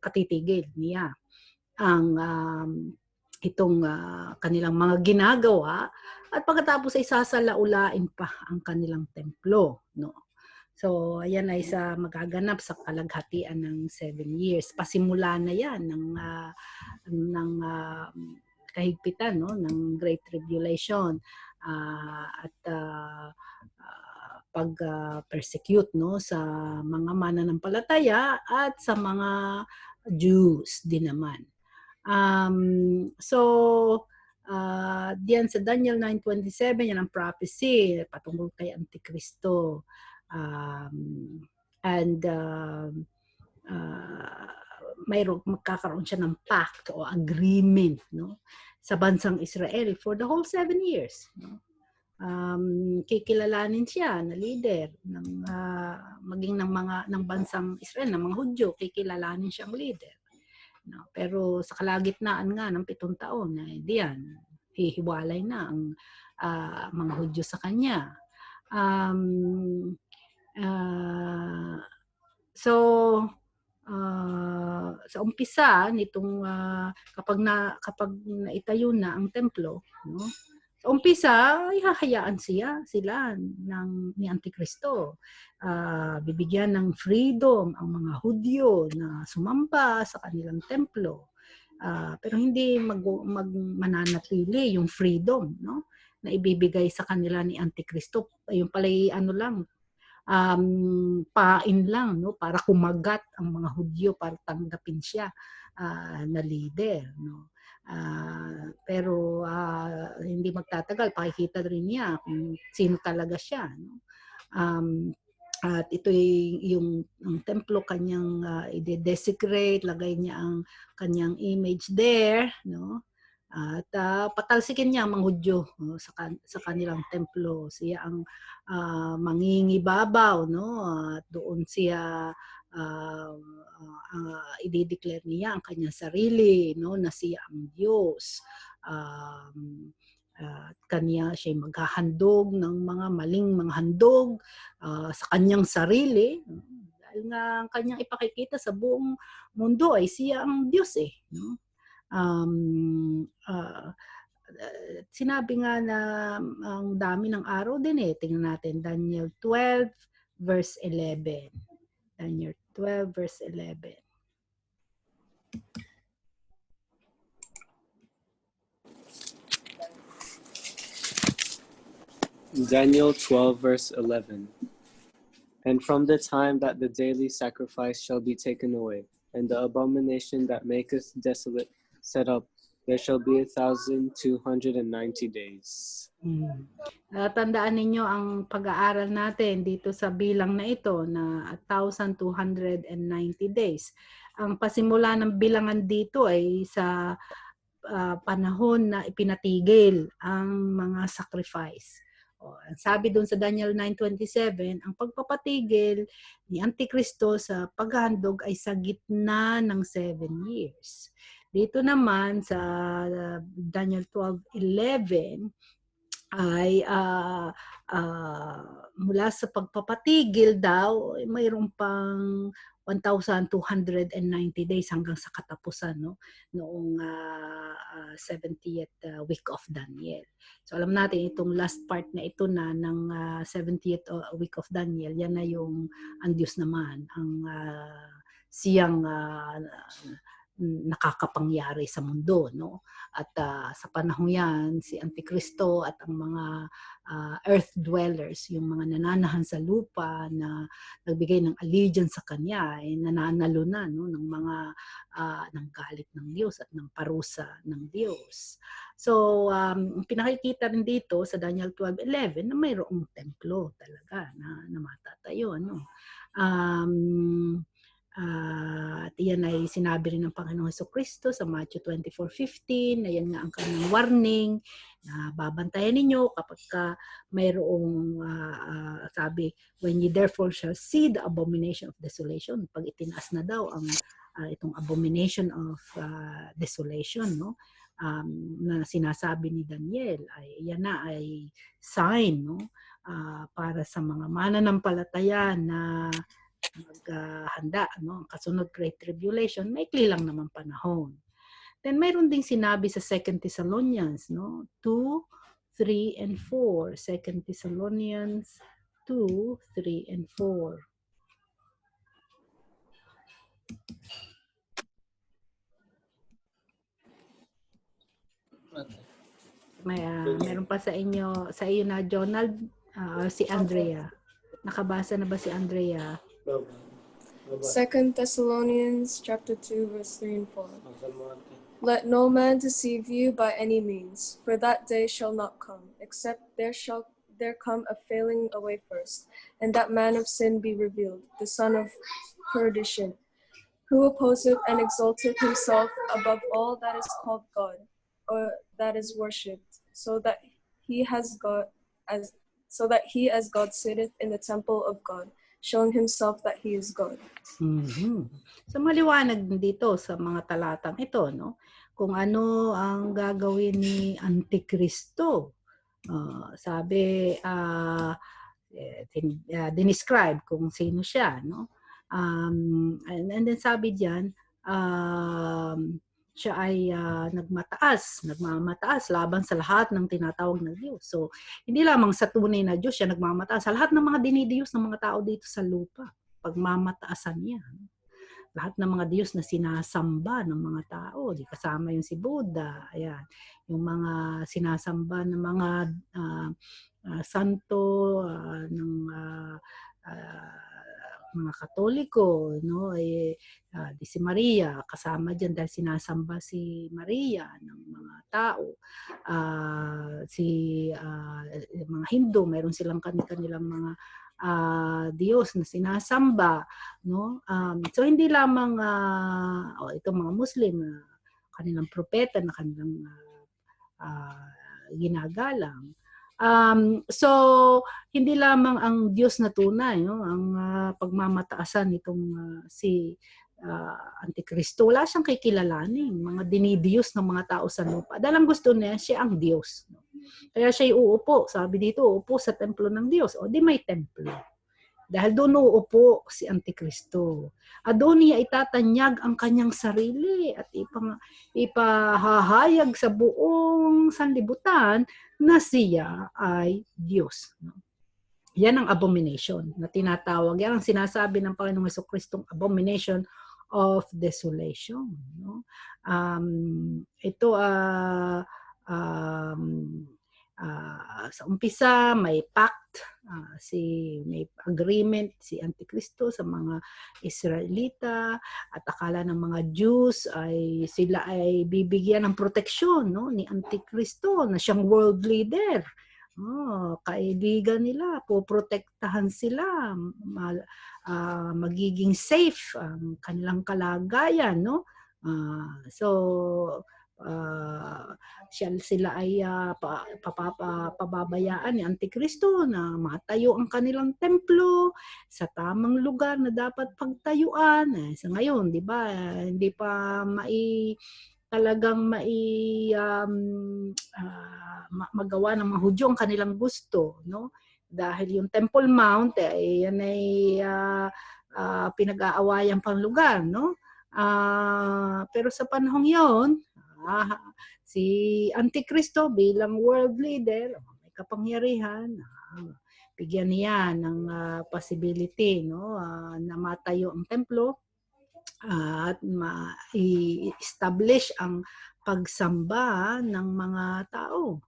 katitigil niya ang itong kanilang mga ginagawa, at pagkatapos ay sasalaulain pa ang kanilang templo, no? So, ayan ay sa magaganap sa kalaghatian ng 7 years. Pasimula na yan ng kahigpitan, no, ng Great Tribulation. At pag-persecute no sa mga mananampalataya at sa mga Jews din naman. So diyan sa Daniel 9:27 yan ang prophecy patungkol kay Antikristo. Magkakaroon siya ng pact o agreement no sa bansang Israel for the whole 7 years no. Kikilalanin siya na leader ng maging ng bansang Israel ng mga Hudyo, kikilalanin siyang leader no. Pero sa kalagitnaan nga ng 7 taon hindi yan hihiwalay na ang mga Hudyo sa kanya. Sa umpisa nitong kapag naitayo na ang templo no, sa umpisa ihahayaan sila ni Antikristo. Bibigyan ng freedom ang mga Hudyo na sumamba sa kanilang templo. Pero hindi mananatili yung freedom no na ibibigay sa kanila ni Antikristo. Yung pala'y pain lang no para kumagat ang mga Hudyo para tanggapin siya na leader no. Pero hindi magtatagal pakikita rin niya kung sino talaga siya no. At ito yung templo kanyang i-desecrate, lagay niya ang kanyang image there no. At patalsikin niya ang mga Hudyo sa kanilang templo. Siya ang mangingibabaw no. At doon siya i-declare niya ang kanyang sarili no na siya ang Diyos. Kanya siya maghahandog ng mga maling mga handog sa kanyang sarili dahil nga ang kanyang ipakikita sa buong mundo ay siya ang Diyos no. Sinabi nga na ang dami ng araw din tingnan natin Daniel 12 verse 11. Daniel 12 verse 11. Daniel 12 verse 11. And from the time that the daily sacrifice shall be taken away, and the abomination that maketh desolate set up, there shall be 1,290 days. Tandaan ninyo ang pag-aaral natin dito sa bilang na ito na 1,290 days. Ang pasimula ng bilangan dito ay sa panahon na ipinatigil ang mga sacrifice. Sabi doon sa Daniel 9:27, ang pagpapatigil ni Antikristo sa paghahandog ay sa gitna ng 7 years. Dito naman sa Daniel 12:11 ay mula sa pagpapatigil daw, mayroon pang 1,290 days hanggang sa katapusan no noong 70th week of Daniel. So alam natin itong last part na ito na ng 70th week of Daniel, yan na yung ang Diyos naman, ang siyang nakakapangyari sa mundo no. At sa panahon yan si Antikristo at ang mga earth dwellers, yung mga nananahan sa lupa na nagbigay ng allegiance sa kanya ay nananalo na no ng mga ng galit ng Diyos at ng parusa ng Diyos. So pinakikita rin dito sa Daniel 12:11 na mayroong templo talaga na matatayo no. At yan ay sinabi rin ng Panginoong Jesucristo sa Matthew 24:15 na yan nga ang kanyang warning na babantayan ninyo kapag mayroong sabi, when ye therefore shall see the abomination of desolation, pag itinaas na daw ang itong abomination of desolation no, na sinasabi ni Daniel, ay yan na ay sign no, para sa mga mananampalataya na maghanda no, ang kasunod Great Tribulation, maikli lang naman panahon. Then mayroon ding sinabi sa 2 Thessalonians no, 2, 3 and 4. 2 Thessalonians 2, 3 and 4. Meron pa sa iyo na Jonald, si Andrea. Nakabasa na ba si Andrea? Second Thessalonians chapter 2, verse 3 and 4. Let no man deceive you by any means, for that day shall not come, except there come a failing away first, and that man of sin be revealed, the son of perdition, who opposeth and exalteth himself above all that is called God, or that is worshipped, so that he as God sitteth in the temple of God, showing himself that he is God. So maliwanag dito sa mga talatang ito, no? Kung ano ang gagawin ni Antikristo. Sabi, dinescribe kung sino siya, no? And then sabi diyan, siya ay nagmamataas laban sa lahat ng tinatawag na Diyos. So, hindi lamang sa tunay na Diyos siya nagmamataas, sa lahat ng mga dinidiyos ng mga tao dito sa lupa, pagmamataasan niya. Lahat ng mga Diyos na sinasamba ng mga tao, di kasama yung si Buddha, ayan, yung mga sinasamba ng mga santo ng mga Katoliko, no, di si Maria kasama diyan dahil sinasamba si Maria ng mga tao. Mga Hindu, mayroon silang kanilang mga Diyos na sinasamba, no? So hindi lamang itong mga Muslim, kanilang propeta na kanilang ginagalang. So hindi lamang ang Diyos na tunay, no? Ang pagmamataasan nitong si Antikristo, wala siyang kikilalanin, mga dinidiyos ng mga tao sa lupa. Dahil ang gusto niya, siya ang Diyos, no? Kaya siya uupo, sabi dito, uupo sa templo ng Diyos. O di may templo. Dahil doon uupo si Antikristo. At doon niya itatanyag ang kanyang sarili at ipahahayag sa buong sanlibutan na siya ay Diyos. Yan ang abomination na tinatawag. Yan ang sinasabi ng Panginoong Jesucristong abomination of desolation. No? Ito sa umpisa may pact, may agreement si Antikristo sa mga Israelita at akala ng mga Jews ay sila ay bibigyan ng proteksyon, no, ni Antikristo na siyang world leader. Kaibigan nila, poprotektahan sila, magiging safe ang kanilang kalagayan, no? Sila ay pababayaan ni Antikristo na matayo ang kanilang templo sa tamang lugar na dapat pagtayuan. Sa ngayon, di ba, hindi pa magawa ng mga Hudyo ang kanilang gusto, no? Dahil yung Temple Mount yan ay pinag-aawayan pang lugar, no? Pero sa panahong yon, si Antikristo bilang world leader, may kapangyarihan, bigyan niya ng possibility, no, na matayo ang templo at ma-establish ang pagsamba ng mga tao.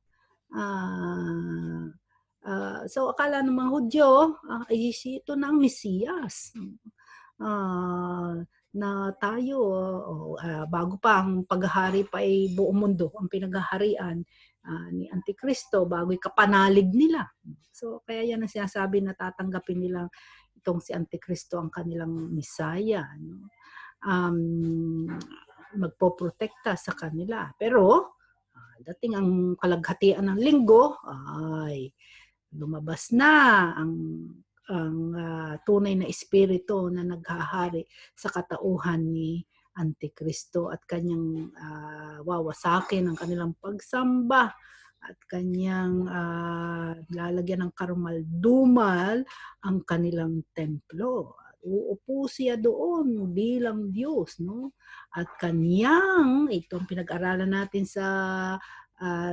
So akala ng mga Hudyo, ito na ang Mesiyas. Na tayo, bago pa ang paghahari pa ay buong mundo, ang pinaghaharian ni Antikristo, bago kapanalig nila. So, kaya yan ang sinasabi na tatanggapin nila itong si Antikristo ang kanilang Misaya. No? Magpoprotekta sa kanila. Pero, dating ang kalaghatian ng linggo, ay lumabas na ang tunay na espiritu na naghahari sa katauhan ni Antikristo at kanyang wawasakin ang kanilang pagsamba at kanyang lalagyan ng karumal-dumal ang kanilang templo. Uupo siya doon bilang Diyos, no? At kanyang, itong pinag-aralan natin sa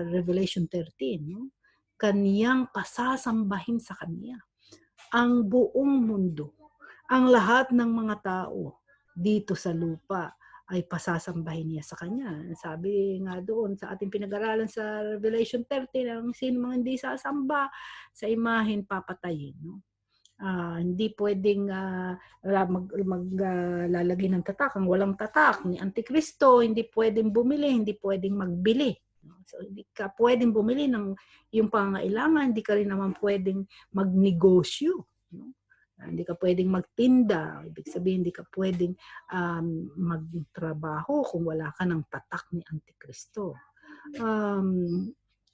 Revelation 13, no? Kanyang pasasambahin sa kanya ang buong mundo, ang lahat ng mga tao dito sa lupa ay pasasambahin niya sa kanya. Sabi nga doon sa ating pinag-aralan sa Revelation 13, ang sino mga hindi sasamba sa imahen papatayin. No? Hindi pwedeng maglalagay ng tatak ang walang tatak ni Antikristo, hindi pwedeng bumili, hindi pwedeng magbili. So hindi ka pwedeng bumili ng yung pangailangan, hindi ka rin naman pwedeng magnegosyo. Hindi ka pwedeng magtinda, ibig sabihin hindi ka pwedeng magtrabaho kung wala ka ng tatak ni Antikristo.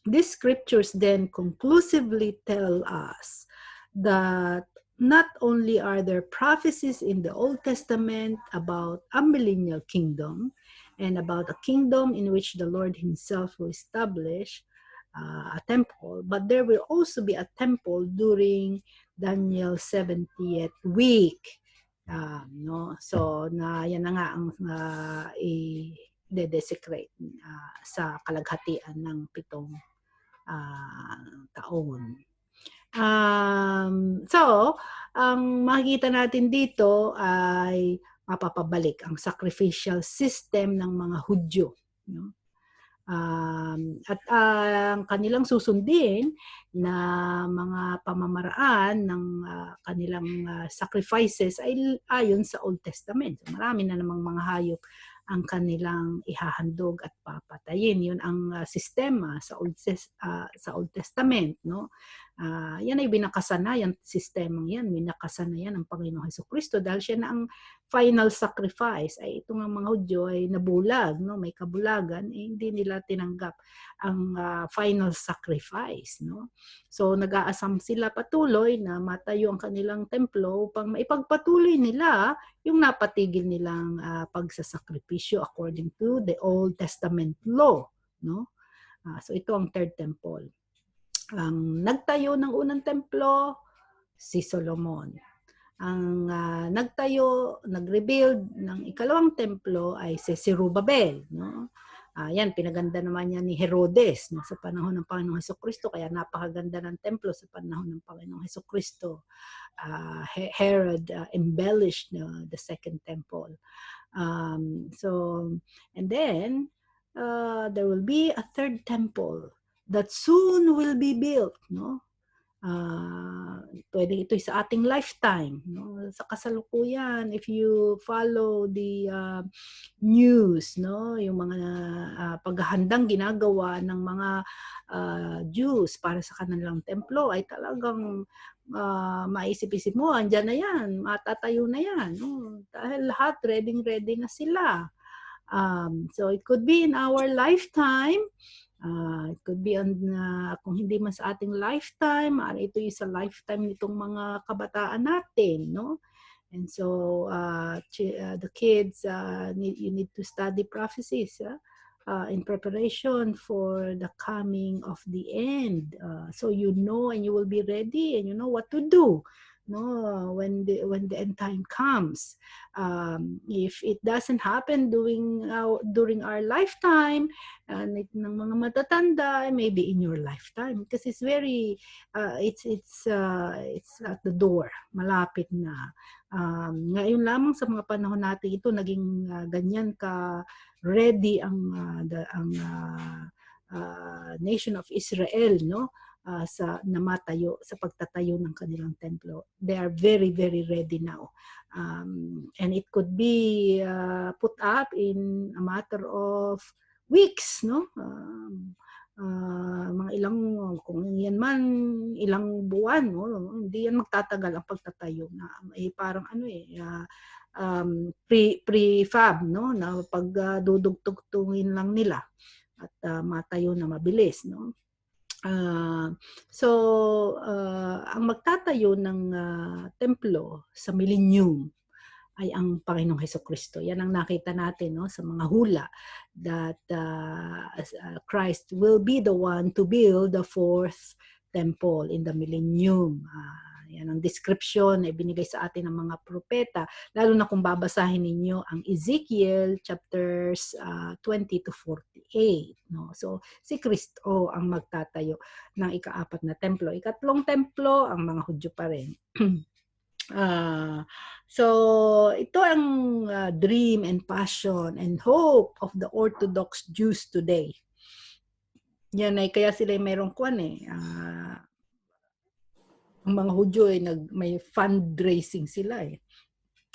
These scriptures then conclusively tell us that not only are there prophecies in the Old Testament about a millennial kingdom and about a kingdom in which the Lord himself will establish a temple, but there will also be a temple during Daniel's 70th week. So yan na nga ang i-desecrate sa kalaghatian ng 7 taon. So, ang makikita natin dito ay mapapabalik ang sacrificial system ng mga Hudyo. At ang kanilang susundin na mga pamamaraan ng kanilang sacrifices ay ayon sa Old Testament. So, marami na namang mga hayop ang kanilang ihahandog at papatayin. Yun ang sistema sa Old Testament, no? Yan ay binakasanayan, sistemang yan, binakasanayan ng Panginoong Hesukristo dahil siya na ang final sacrifice. Ay itong mga Hudyo ay nabulag, no? May kabulagan, hindi nila tinanggap ang final sacrifice, no? So nag-aasam sila patuloy na matayo ang kanilang templo upang maipagpatuloy nila yung napatigil nilang pagsasakripisyo according to the Old Testament law, no? So ito ang third temple. Ang nagtayo ng unang templo, si Solomon. Ang nag-rebuild ng ikalawang templo ay si Zerubbabel, no? Yan, pinaganda naman yan ni Herodes, no, sa panahon ng Panginoong Hesukristo, kaya napakaganda ng templo sa panahon ng Panginoong Hesukristo. Herod embellished the second temple. And then there will be a third temple that soon will be built, no? Pwede ito sa ating lifetime, no? Sa kasalukuyan, if you follow the news, no, yung mga paghahandang ginagawa ng mga Jews para sa kanilang templo ay talagang maisip-isip mo, andyan na yan, matatayo na yan, no? Dahil lahat ready na sila. So it could be in our lifetime. It could be kung hindi man sa ating lifetime, ito yung sa lifetime nitong mga kabataan natin, no? And so the kids you need to study prophecies in preparation for the coming of the end. So you know, and you will be ready, and you know what to do, no, when the end time comes. If it doesn't happen during our lifetime, ng mga matatanda, maybe in your lifetime, because it's very it's at the door, malapit na. Ngayon lamang sa mga panahon natin ito naging ganyan ka ready ang nation of Israel, no, sa namatayo sa pagtatayo ng kanilang templo. They are very, very ready now. And it could be put up in a matter of weeks, no? Mga ilang, kung yan man, ilang buwan, no? Hindi yan magtatagal ang pagtatayo. Parang prefab, no? Na pag dudugtugtungin lang nila at matayo na mabilis, no? Ang magtatayo ng templo sa millennium ay ang Panginoong Hesukristo. Yan ang nakita natin, no, sa mga hula that Christ will be the one to build the fourth temple in the millennium. Yan ang description na ibinigay sa atin ng mga propeta, lalo na kung babasahin ninyo ang Ezekiel chapters 20 to 48. No? So, si Kristo ang magtatayo ng ika-4 na templo. Ikatlong templo, ang mga Hudyo pa rin. So, ito ang dream and passion and hope of the Orthodox Jews today. Yan ay kaya sila mayroong ang mga Hudyo ay may fundraising sila eh.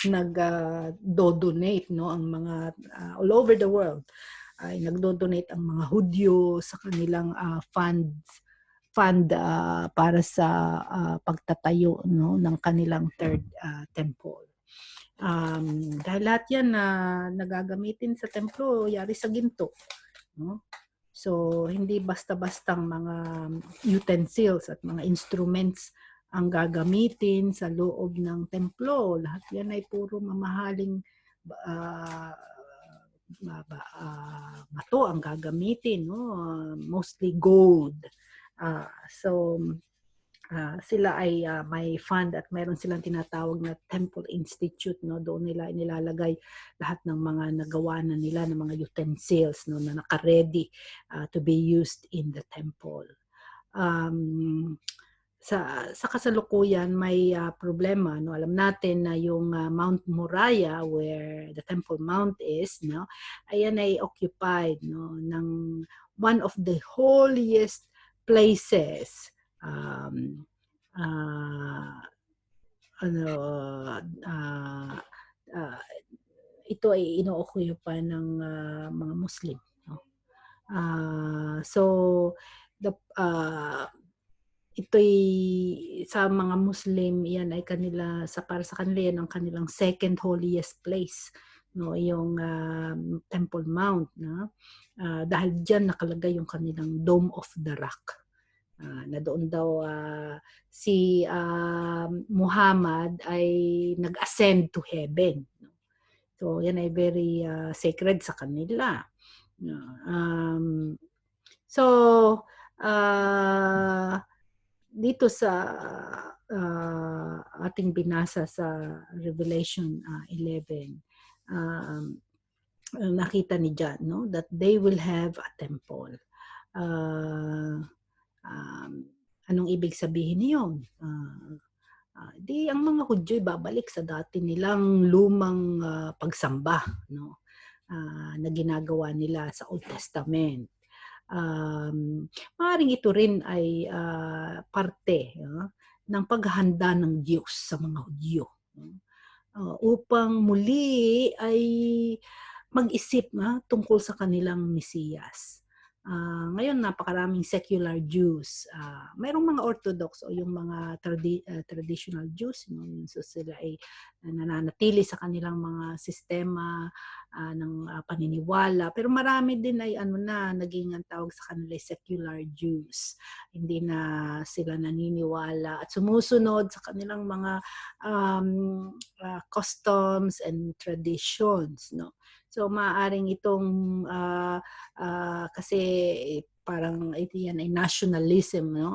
Nag-donate, no, ang mga all over the world ay nagdo-donate ang mga Hudyo sa kanilang fund para sa pagtatayo, no, ng kanilang third temple. Dahil lahat yan na nagagamitin sa templo, yari sa ginto, no? So hindi basta-bastang mga utensils at mga instruments ang gagamitin sa loob ng templo. Lahat yan ay puro mamahaling bato ang gagamitin, no? Mostly gold. So sila ay may fund at mayroon silang tinatawag na Temple Institute, no? Doon nila nilalagay lahat ng mga nagawa na nila ng mga utensils, no, na naka-ready to be used in the temple. Sa kasalukuyan may problema, no? Alam natin na yung Mount Moriah, where the Temple Mount is, no, ayan ay occupied, no, ng one of the holiest places. Ito ay ino-occupy ng mga Muslim, no? So ito'y sa mga Muslim, yan ay para sa kanila yan ang kanilang second holiest place, no, yung Temple Mount, no? Dahil diyan nakalagay yung kanilang Dome of the Rock. Na doon daw si Muhammad ay nag-ascend to heaven. So yan ay very sacred sa kanila. So dito sa ating binasa sa Revelation 11, nakita ni John, no, that they will have a temple. Anong ibig sabihin niyon? Di ang mga Hudyo babalik sa dati nilang lumang pagsamba, no, na ginagawa nila sa Old Testament. Maaaring ito rin ay parte ng paghahanda ng Diyos sa mga Hudyo, upang muli ay mag-isip tungkol sa kanilang Mesiyas. Ngayon, napakaraming secular Jews. Mayroong mga Orthodox o yung mga traditional Jews, no? So sila ay nananatili sa kanilang mga sistema ng paniniwala. Pero marami din ay naging ang tawag sa kanila secular Jews. Hindi na sila naniniwala at sumusunod sa kanilang mga customs and traditions, no? So maaaring itong kasi parang ito yan ay nationalism, no?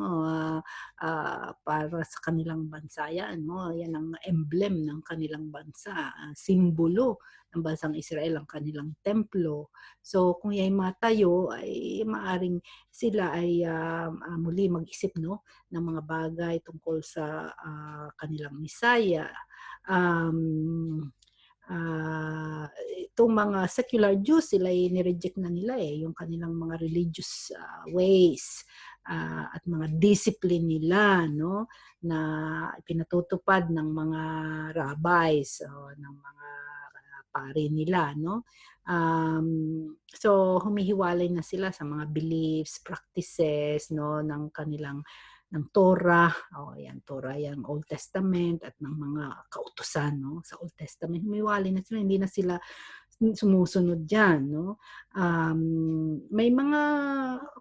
Para sa kanilang bansa yan, no? Yan ang emblem ng kanilang bansa, simbolo ng bansang Israel ang kanilang templo. So kung yan matayo ay maaaring sila ay muli mag-isip, no, ng mga bagay tungkol sa kanilang Misaya. Itong mga secular Jews, sila ay nireject na nila yung kanilang mga religious ways at mga discipline nila, no, na pinatutupad ng mga rabbis o ng mga pari nila, no. So humihiwalay na sila sa mga beliefs, practices, no, ng kanilang ng Torah, Torah yung Old Testament at ng mga kautusan, no, sa Old Testament. Humiwalay na sila, hindi na sila sumusunod diyan, no. May mga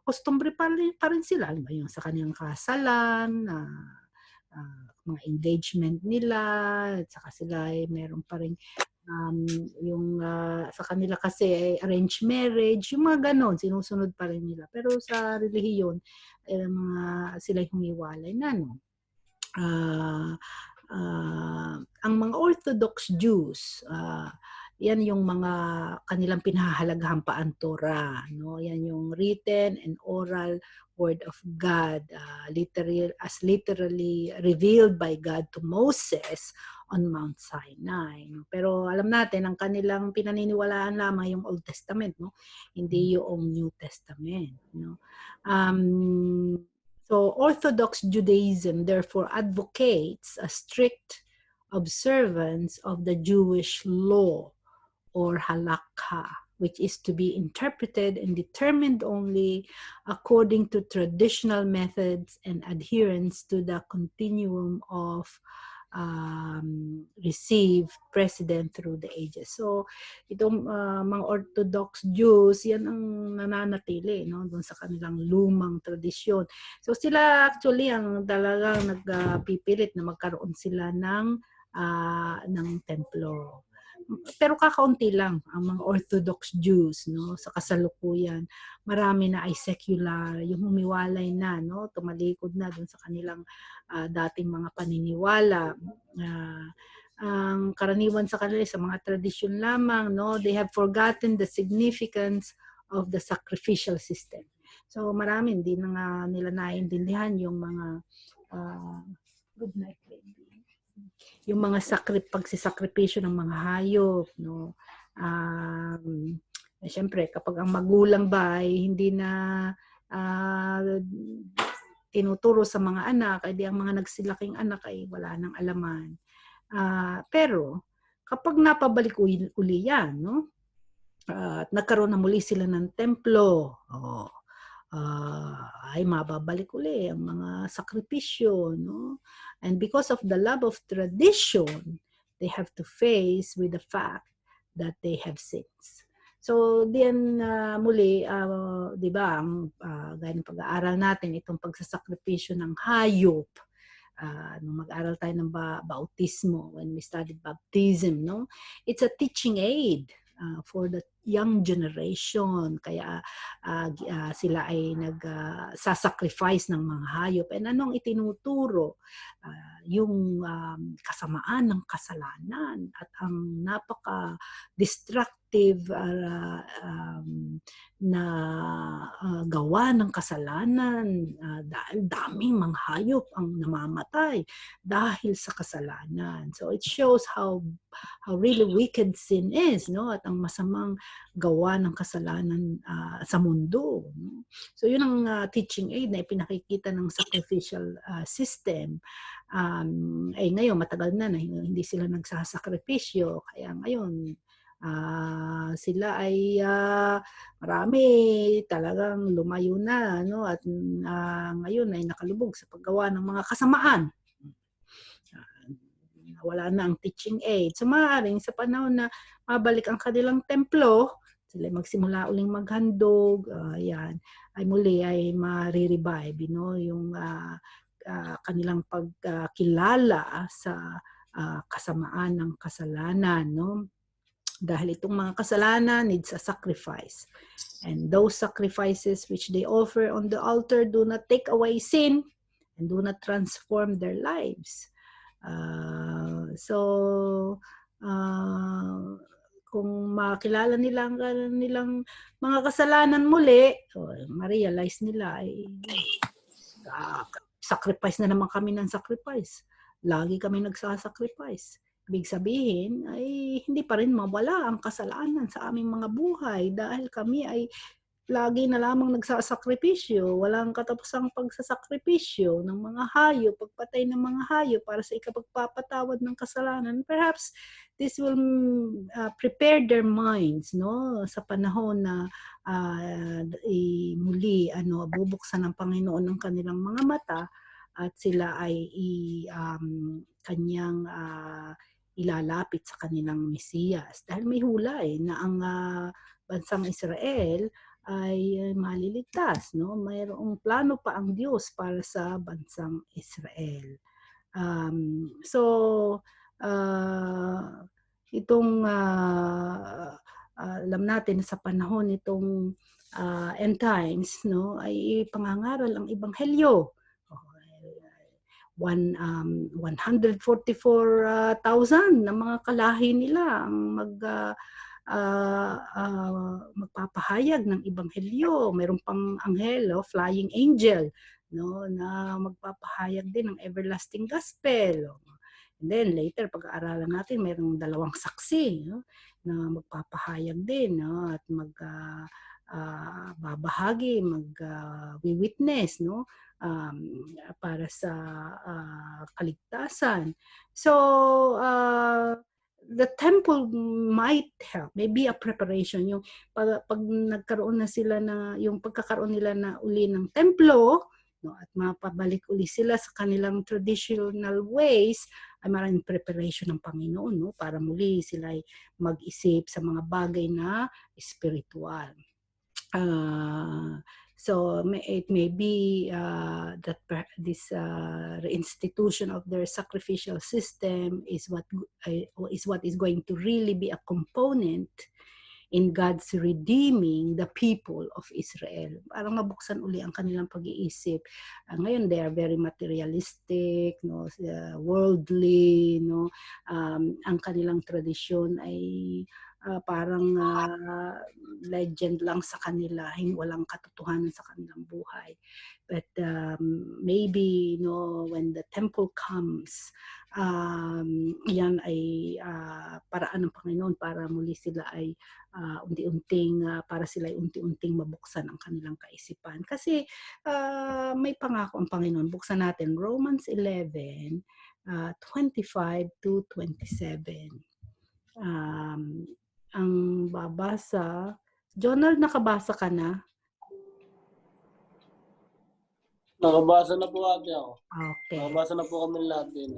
customary pa rin sila, yung sa kanilang kasalan, mga engagement nila, at saka sila ay meron pa rin yung sa kanila kasi ay arranged marriage, yung mga ganon, sinusunod pa rin nila. Pero sa relihiyon, sila humiwalay na, no. Ang mga Orthodox Jews, yan yung mga kanilang pinahahalagahan pa ang Torah, no. Yan yung written and oral word of God, literally revealed by God to Moses on Mount Sinai, no? Pero alam natin ang kanilang pinaniniwalaan lamang yung Old Testament, no, hindi yung New Testament, no. So Orthodox Judaism therefore advocates a strict observance of the Jewish law or halakha, which is to be interpreted and determined only according to traditional methods and adherence to the continuum of received precedent through the ages. So, itong mga Orthodox Jews, yan ang nananatili, no, doon sa kanilang lumang tradisyon. So, sila actually ang talagang nagpipilit na magkaroon sila ng templo. Pero kakaunti lang ang mga Orthodox Jews, no, sa kasalukuyan. Marami na ay secular, yung humiwalay na, no, tumalikod na dun sa kanilang dating mga paniniwala. Ang karaniwan sa kanila sa mga tradisyon lamang, no, they have forgotten the significance of the sacrificial system. So marami hindi na nga nila naiintindihan yung mga good night, baby. Yung mga pagsisakripisyo ng mga hayop, no. Siyempre, kapag ang magulang ba ay hindi na tinuturo sa mga anak, ay di ang mga nagsilaking anak ay wala nang alaman. Pero, kapag napabalik uli yan, no, at nagkaroon na muli sila ng templo, ay mababalik uli ang mga sakripisyo, no? And because of the love of tradition, they have to face with the fact that they have sins. So, diyan muli, di ba, gaya ng pag-aaral natin, itong pagsasakripisyo ng hayop, nung mag-aral tayo ng bautismo, when we studied baptism, no? It's a teaching aid for the young generation. Kaya sila ay nagsasacrifice ng mga hayop. And anong itinuturo? Yung kasamaan ng kasalanan at ang napaka-destructive na gawa ng kasalanan dahil daming mga hayop ang namamatay dahil sa kasalanan. So it shows how really wicked sin is, no? At ang masamang gawa ng kasalanan sa mundo. No? So yun ang teaching aid na ipinakikita ng sacrificial system. Ngayon, matagal na hindi sila nagsasakripisyo. Kaya ngayon, sila ay marami talagang lumayo na, no? At ngayon ay nakalubog sa paggawa ng mga kasamaan. Wala na ang teaching aid. So maaaring sa panahon na mabalik ang kanilang templo, sila magsimula uling maghandog, yan, ay muli ay ma-revive, no? Yung kanilang pagkilala sa kasamaan ng kasalanan, no? Dahil itong mga kasalanan needs a sacrifice. And those sacrifices which they offer on the altar do not take away sin and do not transform their lives. Kung makilala nila ang nilang mga kasalanan muli, ma-realize nila ay sacrifice na naman kami ng sacrifice. Lagi kami nagsasacrifice. Ibig sabihin ay hindi pa rin mawala ang kasalanan sa aming mga buhay dahil kami ay lagi na lamang nagsasakripisyo, walang katapusang pagsasakripisyo ng mga hayop, pagpatay ng mga hayop para sa ikapagpapatawad ng kasalanan. Perhaps this will prepare their minds, no, sa panahon na muli bubuksan ng Panginoon ng kanilang mga mata at sila ay kanyang ilalapit sa kanilang Mesiyas. Dahil may hula na ang bansang Israel ay maliligtas, no? Mayroong plano pa ang Diyos para sa bansang Israel. Itong alam natin sa panahon itong end times, no, ay pangangaral ang ebanghelyo. 144,000 na mga kalahi nila ang magpapahayag ng ebanghelyo. Mayroon pang anghel, flying angel, no, na magpapahayag din ng everlasting gospel. And then later, pag-aaralan natin, mayroong 2 saksi, no, na magpapahayag din, no, at babahagi, mag-witness, no? Para sa kaligtasan. So, the temple might help, maybe a preparation, yung pag nagkaroon na sila na, yung pagkakaroon nila na uli ng templo, no, at mapabalik uli sila sa kanilang traditional ways, ay maraming preparation ng Panginoon, no, para muli sila ay mag-isip sa mga bagay na spiritual. So it may be that this reinstitution of their sacrificial system is what is going to really be a component in God's redeeming the people of Israel. Parang mabuksan uli ang kanilang pag-iisip. Ngayon, they are very materialistic, no, worldly, no. Ang kanilang tradisyon ay parang legend lang sa kanila, walang katotohanan sa kanilang buhay. But maybe, when the temple comes, yan ay paraan ng Panginoon para muli sila ay para sila ay unti-unting mabuksan ang kanilang kaisipan. Kasi may pangako ang Panginoon. Buksan natin Romans 11, 25 to 27. Ang babasa, Jonald, nakabasa ka na? Nakabasa na po ate ako. Okay. Nakabasa na po kami lahat din.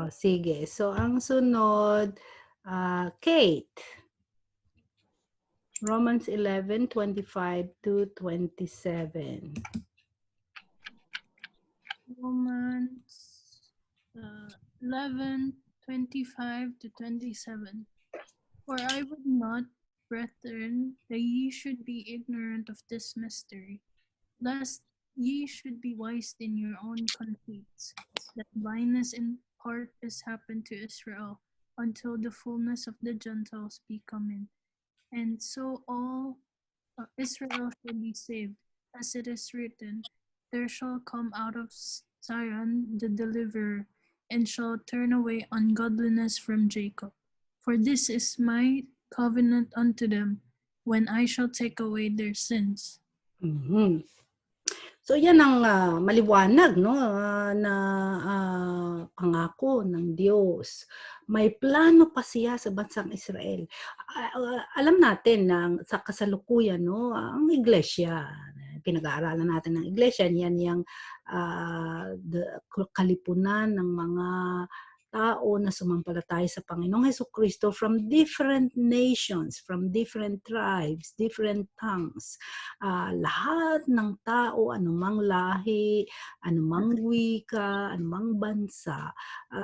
Sige. So, ang sunod, Kate. Romans 11, 25 to 27. Romans 11, 25 to 27. For I would not, brethren, that ye should be ignorant of this mystery, lest ye should be wise in your own conceits, that blindness in part is happened to Israel, until the fullness of the Gentiles be come in. And so all Israel shall be saved, as it is written, there shall come out of Zion the deliverer, and shall turn away ungodliness from Jacob. For this is my covenant unto them, when I shall take away their sins. Mm-hmm. So yan ang maliwanag, no, na pangako ng Diyos. May plano pa siya sa bansang Israel. Alam natin na sa kasalukuyan, no, ang iglesia, pinag-aaralan natin ng iglesia, yan yung kalipunan ng mga tao na sumampalataya sa Panginoong Hesukristo from different nations, from different tribes, different tongues. Lahat ng tao, anumang lahi, anumang wika, anumang bansa,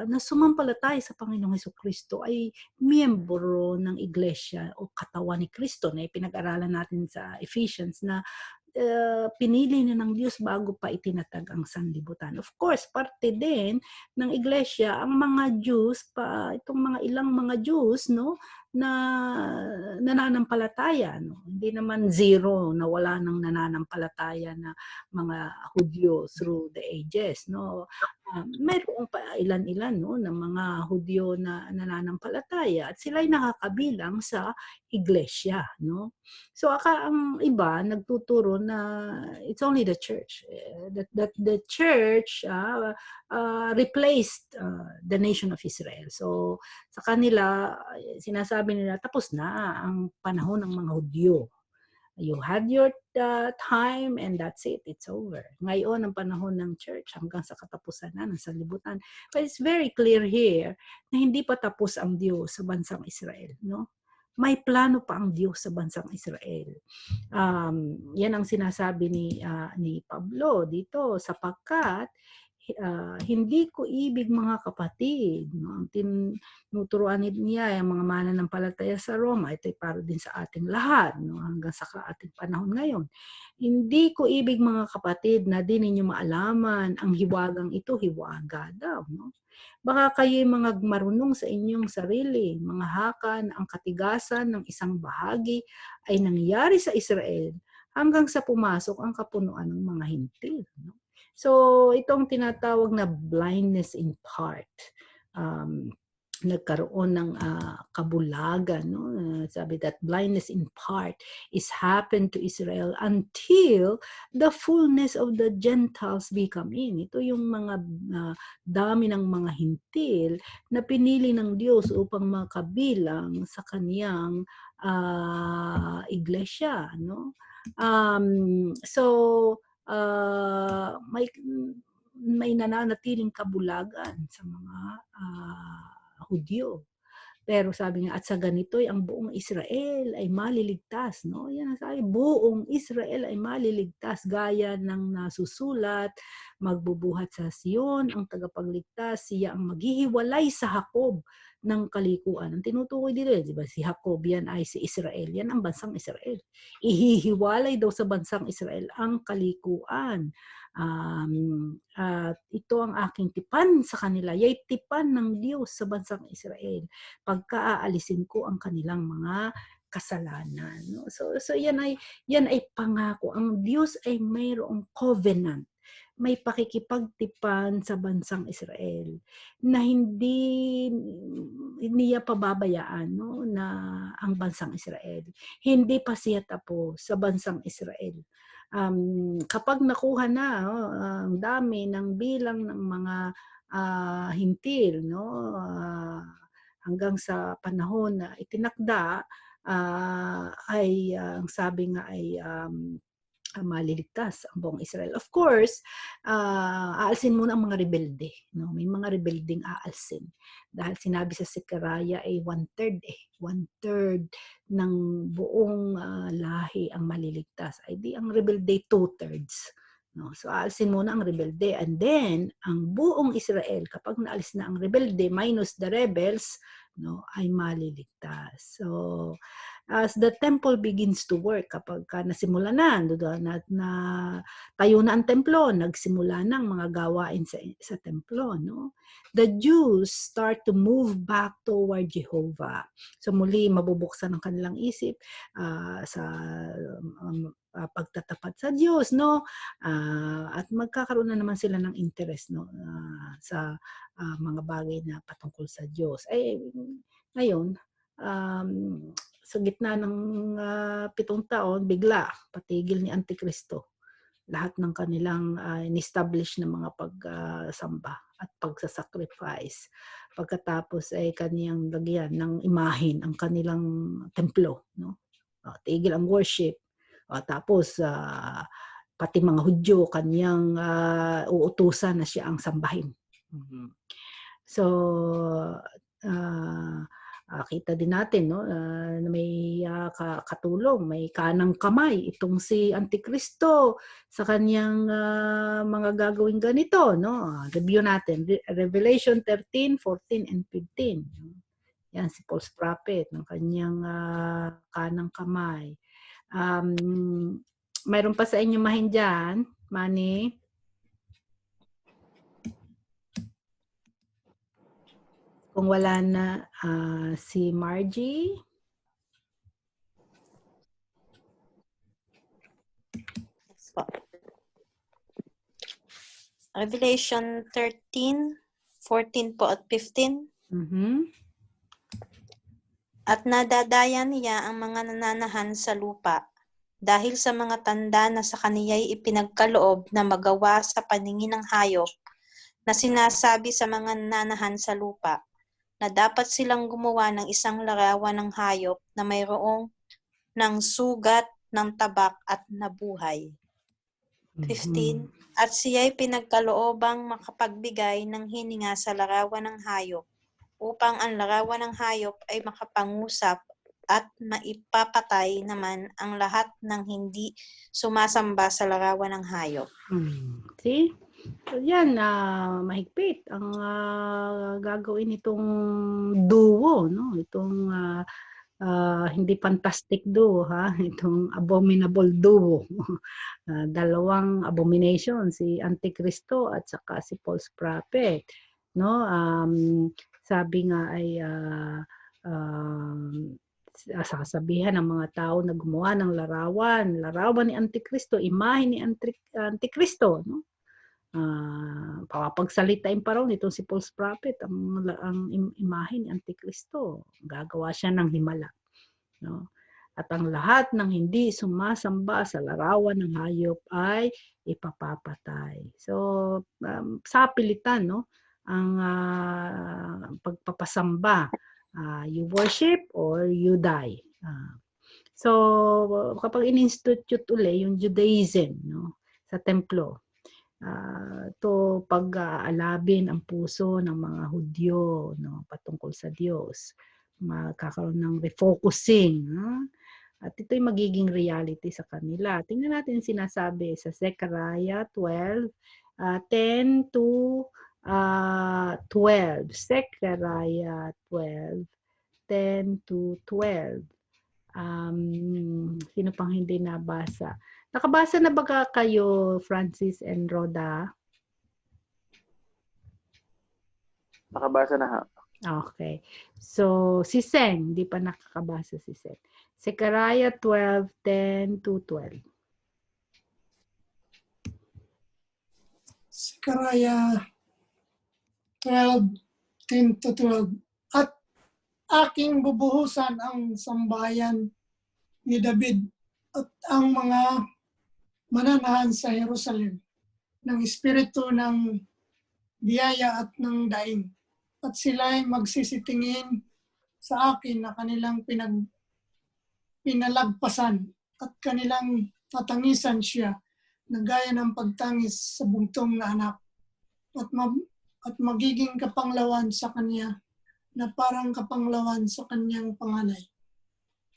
na sumampalataya sa Panginoong Hesukristo ay miyembro ng iglesia o katawan ni Kristo na pinag-aralan natin sa Ephesians na pinili na ng Diyos bago pa itinatag ang sanlibutan. Of course, parte din ng iglesia ang mga Jews, itong mga ilang mga Jews, no, na nananampalataya, no. Hindi naman zero na wala nang nananampalataya na mga Hudyo through the ages, no. Mayroong pa ilan-ilan, no, ng mga Hudyo na nananampalataya at sila'y nakakabilang sa iglesia, no. So ang iba nagtuturo na it's only the church, that the church replaced the nation of Israel. So sa kanila sinasabi nila tapos na ang panahon ng mga Hudyo. You had your time and that's it. It's over. Ngayon ang panahon ng church hanggang sa katapusan na ng sanlibutan. But it's very clear here na hindi pa tapos ang Diyos sa bansang Israel, no? May plano pa ang Diyos sa bansang Israel. Yan ang sinasabi ni Pablo dito, sapagkat hindi ko ibig mga kapatid, no? Ang tinuturuan niya yung mga mananampalataya sa Roma, ito ay para din sa ating lahat, no? Hanggang sa ating panahon ngayon. Hindi ko ibig mga kapatid na di ninyo maalaman ang hiwagang ito, hiwaga daw, no? Baka kayo'y mga marunong sa inyong sarili, mga hakan, ang katigasan ng isang bahagi ay nangyari sa Israel hanggang sa pumasok ang kapunuan ng mga hintil, no? So, itong tinatawag na blindness in part. nagkaroon ng kabulagan, no? Sabi that blindness in part is happened to Israel until the fullness of the Gentiles be come in. Ito yung mga dami ng mga hintil na pinili ng Diyos upang makabilang sa kaniyang iglesia, no? So may nananatiling kabulagan sa mga Hudyo. Pero sabi nga, at sa ganito'y ang buong Israel ay maliligtas, no? Yan ang sabi, buong Israel ay maliligtas gaya ng nasusulat, magbubuhat sa Sion ang tagapagligtas, siya ang maghihiwalay sa Jacob ng kalikuan. Ang tinutukoy dito, di ba? Si Jacob yan ay si Israel. Yan ang bansang Israel. Ihihiwalay daw sa bansang Israel ang kalikuan. Ito ang aking tipan sa kanila. Ya'y tipan ng Diyos sa bansang Israel. Pagka-aalisin ko ang kanilang mga kasalanan. No? So yan ay pangako. Ang Diyos ay mayroong covenant. May pakikipagtipan sa bansang Israel na hindi niya pababayaan, no, na ang bansang Israel. Hindi pa siya tapos sa bansang Israel. Kapag nakuha na ang dami ng bilang ng mga hintil, no, hanggang sa panahon na itinakda, ay ang sabi nga ay maliligtas ang buong Israel. Of course, aalsin muna ang mga rebelde. No? May mga rebelding aalsin. Dahil sinabi sa Zechariah ay 1/3 1/3 ng buong lahi ang maliligtas. Ay di ang rebelde 2/3. No? So aalsin muna ang rebelde. And then, ang buong Israel, kapag naalis na ang rebelde minus the rebels, no, ay maliligtas. So, as the temple begins to work, kapag nasimula na tayo na ang templo, nagsimula ng mga gawain sa templo, no? The Jews start to move back toward Jehovah. So muli mabubuksan ang kanilang isip sa pagtatapat sa Diyos, no? At magkakaroon na naman sila ng interest, no, sa mga bagay na patungkol sa Diyos. Ngayon, sa gitna ng 7 taon, bigla patigil ni Antikristo lahat ng kanilang in-establish na mga pagsamba at pagsasacrifice. Pagkatapos ay kaniyang lagyan ng imahin ang kanilang templo, no? Tigil ang worship. Tapos pati mga Hudyo kaniyang uutusan na siya ang sambahin. So kita din natin, no, na may katulong, may kanang kamay itong si Antikristo sa kanyang mga gagawin ganito, no? Review natin Revelation 13, 14 and 15. Yan si false prophet ng kanyang kanang kamay. Mayroon pa sa inyo mahin dyan, Manny? Kung wala na, si Margie. Revelation 13, 14 po at 15. At nadadayan niya ang mga nananahan sa lupa dahil sa mga tanda na sa kaniya'y ipinagkaloob na magawa sa paningin ng hayop na sinasabi sa mga nananahan sa lupa na dapat silang gumawa ng isang larawan ng hayop na mayroong ng sugat ng tabak at nabuhay. 15. At siya'y pinagkaloobang makapagbigay ng hininga sa larawan ng hayop upang ang larawan ng hayop ay makapangusap at maipapatay naman ang lahat ng hindi sumasamba sa larawan ng hayop. See? So, yan, mahigpit ang gagawin itong duo, no? Itong hindi fantastic duo, ha? Itong abominable duo. Dalawang abomination, si Antikristo at saka si false prophet, no? Sabi nga ay sasabihan ng mga tao na gumawa ng larawan ni Antikristo, imahe ni Antikristo, no? papagsalitain pa raw nitong si false prophet ang imahe ni Antikristo. Gagawa siya ng himala, no? At ang lahat ng hindi sumasamba sa larawan ng hayop ay ipapapatay. So, sa pilitan, no, ang pagpapasamba, you worship or you die. So, kapag in-institute uli yung Judaism, no, sa templo, to pag-aalabin ang puso ng mga Hudyo, no, patungkol sa Diyos, magkakaroon ng refocusing, at ito'y magiging reality sa kanila. Tingnan natin sinasabi sa Zechariah 12, 10 to 12. Zechariah 12, 10 to 12. Sino pang hindi nabasa? Nakabasa na ba kayo, Francis and Rhoda? Nakabasa na ha. Okay. So, si Sen, hindi pa nakakabasa si Sen. Zechariah 12, 10 to 12. Zechariah 12, 10 to 12. At aking bubuhusan ang sambahayan ni David at ang mga mananahan sa Jerusalem ng espiritu ng biyaya at ng daing. At sila'y magsisitingin sa akin na kanilang pinalagpasan at kanilang tatangisan siya na gaya ng pagtangis sa bugtong na anak at magiging kapanglawan sa kanya na parang kapanglawan sa kanyang panganay.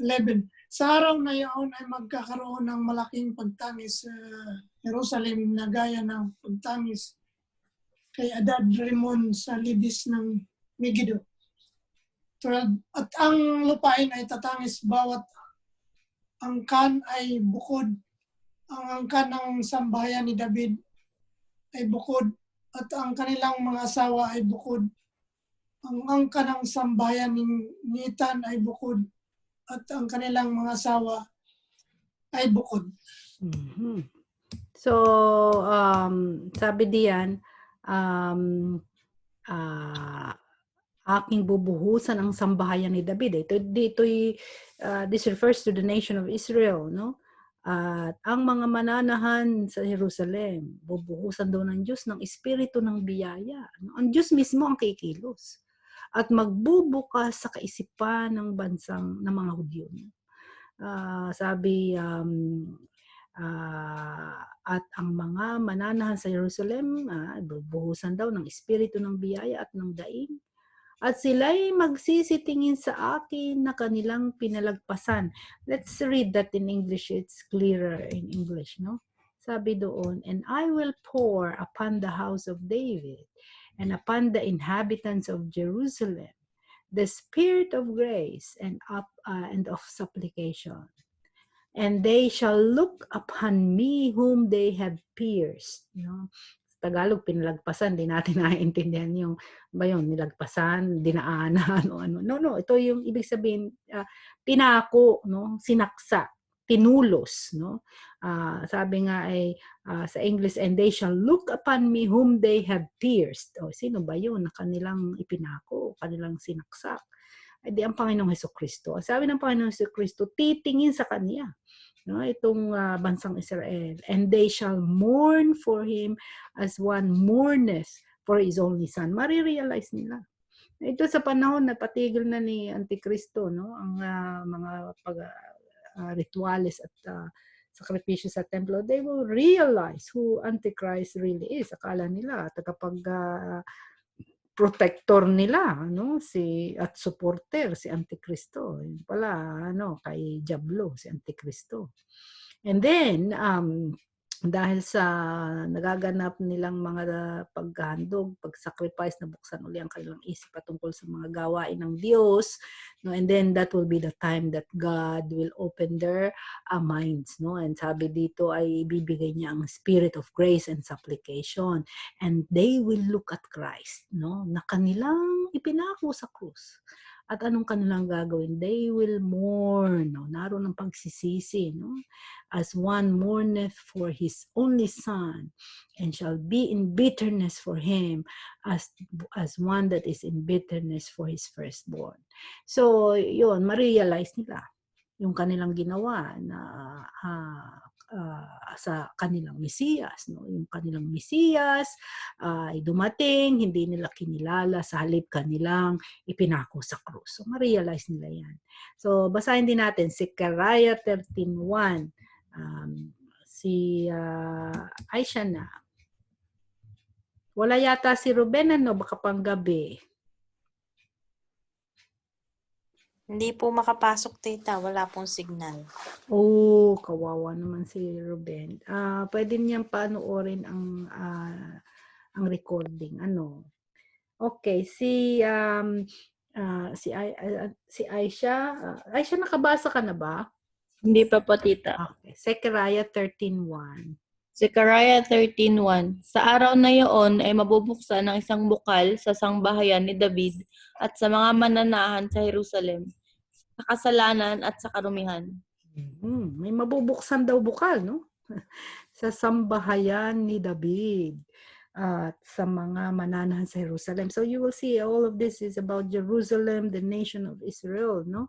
11. Sa araw na iyon ay magkakaroon ng malaking pagtangis sa Jerusalem na gaya ng pagtangis kay Adad Rimon sa libis ng Megiddo. 12. At ang lupain ay tatangis bawat angkan ay bukod. Ang angkan ng sambahayan ni David ay bukod at ang kanilang mga asawa ay bukod. Ang angkan ng sambahayan ni Nitan ay bukod at ang kanilang mga asawa ay bukod. Mm-hmm. So, sabi diyan, aking bubuhusan ang sambahayan ni David. This refers to the nation of Israel, no? At ang mga mananahan sa Jerusalem, bubuhusan daw ng Diyos ng espiritu ng biyaya. No? Ang Diyos mismo ang kikilos at magbubukas sa kaisipan ng bansang ng mga Hudyo. Sabi, at ang mga mananahan sa Jerusalem, bubuhusan daw ng espiritu ng biyaya at ng daing. At sila'y magsisitingin sa akin na kanilang pinalagpasan. Let's read that in English. It's clearer in English, no? Sabi doon, and I will pour upon the house of David and upon the inhabitants of Jerusalem the spirit of grace and of supplication. And they shall look upon me whom they have pierced. No? Tagalog, pinalagpasan, di natin naiintindihan yung, ba yun, nilagpasan, dinaanan, o ano. No, ito yung ibig sabihin, pinako, no? Sinaksa, tinulos, no? Sabi nga ay sa English, and they shall look upon me whom they have pierced. O, sino ba yun na kanilang ipinako, kanilang sinaksak? Ay di ang Panginoong Hesukristo. Sabi ng Panginoong Hesukristo, titingin sa kanya, no, itong bansang Israel, and they shall mourn for him as one mourneth for his only son. Marirealize nila. Ito sa panahon na patigil na ni Antikristo, no, ang mga rituales at sakripisyo sa templo, they will realize who Antichrist really is. Akala nila tagapag protector nila, no, at supporter si Antikristo. Yun pala, kay Diablo si Antikristo. And then dahil sa nagaganap nilang mga paghahandog, pag-sacrifice, na buksan uli ang kanilang isip patungkol sa mga gawain ng Diyos, no, and then that will be the time that God will open their minds, no, and sabi dito ay ibibigay niya ang spirit of grace and supplication, and they will look at Christ, no, na kanilang ipinako sa krus. At anong kanilang gagawin? They will mourn. No? Naroon ang pagsisisi. No? As one mourneth for his only son, and shall be in bitterness for him, as one that is in bitterness for his firstborn. So, yun, ma-realize nila yung kanilang ginawa na sa kanilang Mesiyas. No? Yung kanilang Mesiyas ay dumating, hindi nila kinilala, sa halip kanilang ipinako sa krus. So, ma-realize nila yan. So, basahin din natin, Zechariah 13:1. Si Aisha na. Wala yata si Ruben, ano? Baka panggabi. Hindi po makapasok, tita. Wala pong signal. Oh, kawawa naman si Ruben. Pwede niyang panoorin ang recording. Ano? Okay, si Aisha. Aisha, nakabasa ka na ba? Hindi pa po, tita. Okay. Zechariah 13:1. Zechariah 13:1. Sa araw na iyon ay mabubuksan ang isang bukal sa sangbahayan ni David at sa mga mananahan sa Jerusalem, sa kasalanan at sa karumihan. May mabubuksan daw bukal, no? Sa sambahayan ni David at sa mga mananahan sa Jerusalem. So you will see all of this is about Jerusalem, the nation of Israel, no?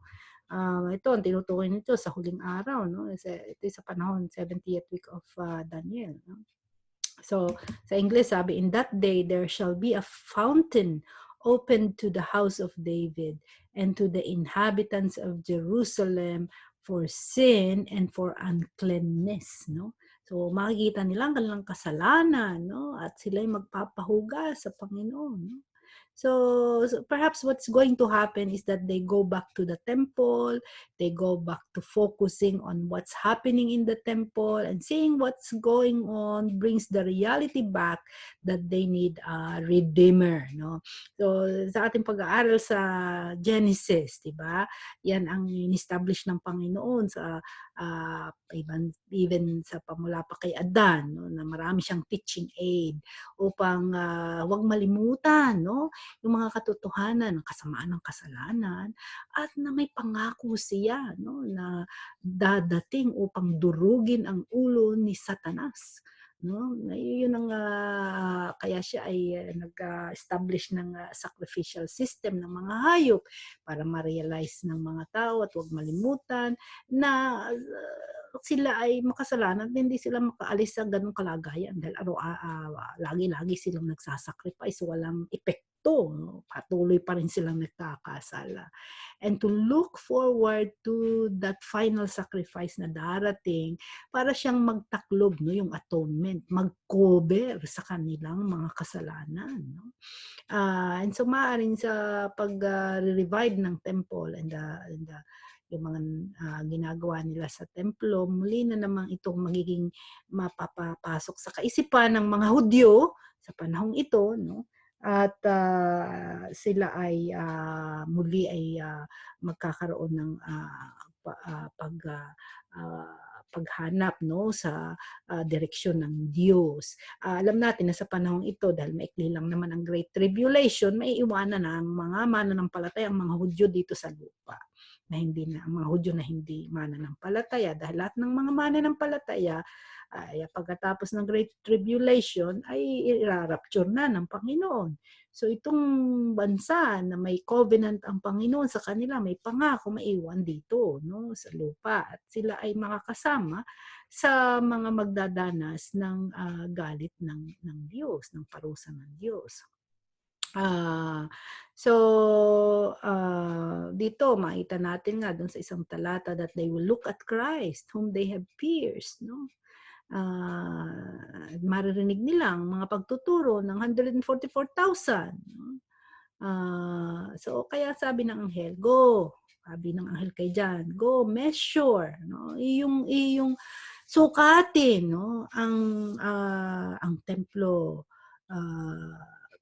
Ito, ang tinutukoy nito sa huling araw, no? Ito sa panahon, 70th week of Daniel. No? So, sa English, sabi, in that day, there shall be a fountain opened to the house of David and to the inhabitants of Jerusalem for sin and for uncleanness, no? So, makikita nila ang kanilang kasalanan, no? At sila'y magpapahuga sa Panginoon, no? So perhaps what's going to happen is that they go back to the temple, they go back to focusing on what's happening in the temple, and seeing what's going on brings the reality back that they need a redeemer, no? So sa ating pag-aaral sa Genesis, 'di ba? Yan ang in-establish ng Panginoon sa even sa pamula pa kay Adan, no? Na marami siyang teaching aid upang huwag malimutan, no? Yung mga katotohanan ng kasamaan ng kasalanan at na may pangako siya, no, na dadating upang durugin ang ulo ni Satanas, no? Yun ang kaya siya ay nag-establish ng sacrificial system ng mga hayop para ma-realize ng mga tao at huwag malimutan na sila ay makasalanan at hindi sila makaalis sa ganung kalagayan dahil lagi-lagi silang nagsasacrifice, walang epekto. No? Patuloy pa rin silang nagkakasala. And to look forward to that final sacrifice na darating para siyang magtaklob, no, yung atonement, mag-cover sa kanilang mga kasalanan. No? And so maaaring sa pag-revive ng temple and yung mga ginagawa nila sa templo, muli na namang itong magiging mapapasok sa kaisipan ng mga Hudyo sa panahong ito, no? At sila ay muli ay magkakaroon ng paghanap, no, sa direksyon ng Diyos. Alam natin na sa panahong ito, dahil maikli lang naman ang Great Tribulation, may iwanan na ang mga mananampalataya, ang mga Hudyo dito sa lupa. Na hindi na, ang mga Hudyo na hindi mananampalataya, dahil lahat ng mga mananampalataya ay pagkatapos ng Great Tribulation ay irarapture na ng Panginoon. So itong bansa na may covenant ang Panginoon sa kanila, may pangako maiwan dito, no, sa lupa, at sila ay makakasama sa mga magdadanas ng galit ng Diyos, ng parusa ng Diyos. Dito makita natin nga doon sa isang talata that they will look at Christ whom they have pierced, no? Maririnig nila ang mga pagtuturo ng 144,000. So kaya sabi ng anghel, go. Sabi ng anghel kay John, go measure, no? Iyong sukatin, no, ang templo,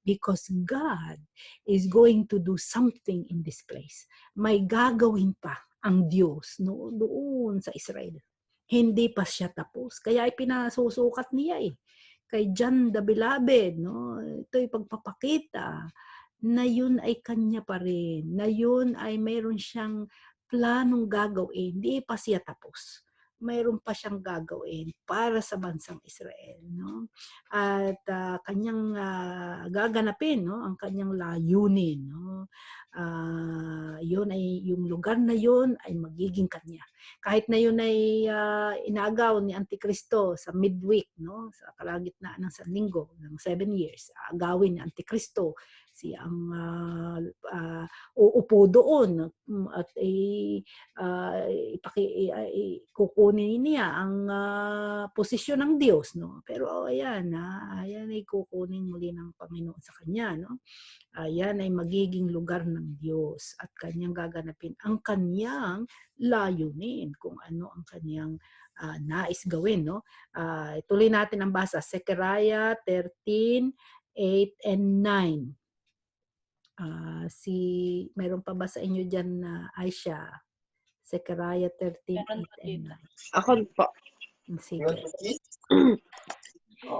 because God is going to do something in this place. May gagawin pa ang Diyos, no, doon sa Israel. Hindi pa siya tapos. Kaya ipinasusukat niya kay John the Beloved, no? Ito'y pagpapakita na yun ay kanya pa rin, na yun ay mayroon siyang planong gagawin, hindi pa siya tapos. Mayroon pa siyang gagawin para sa bansang Israel, no? At kanyang gaganapin, no, ang kanyang layunin, no? Yun ay yung lugar na yun ay magiging kanya. Kahit na yun ay inagaw ni Antikristo sa midweek, no, sa kalagitnaan ng Sanlinggo ng 7 years, agawin ni Antikristo, siya ang uupo doon at kukunin niya ang posisyon ng Diyos, no? Pero ayan ay kukunin muli ng Panginoon sa kanya, no? Ayan ay magiging lugar ng Diyos at kanyang gaganapin ang kanyang layunin, kung ano ang kanyang nais gawin, no? Tuloy natin ang basa, Zechariah 13:8 and 9. Meron pa ba sa inyo dyan na Aisha? Zechariah 13:8 and 9. Ako po. Sige.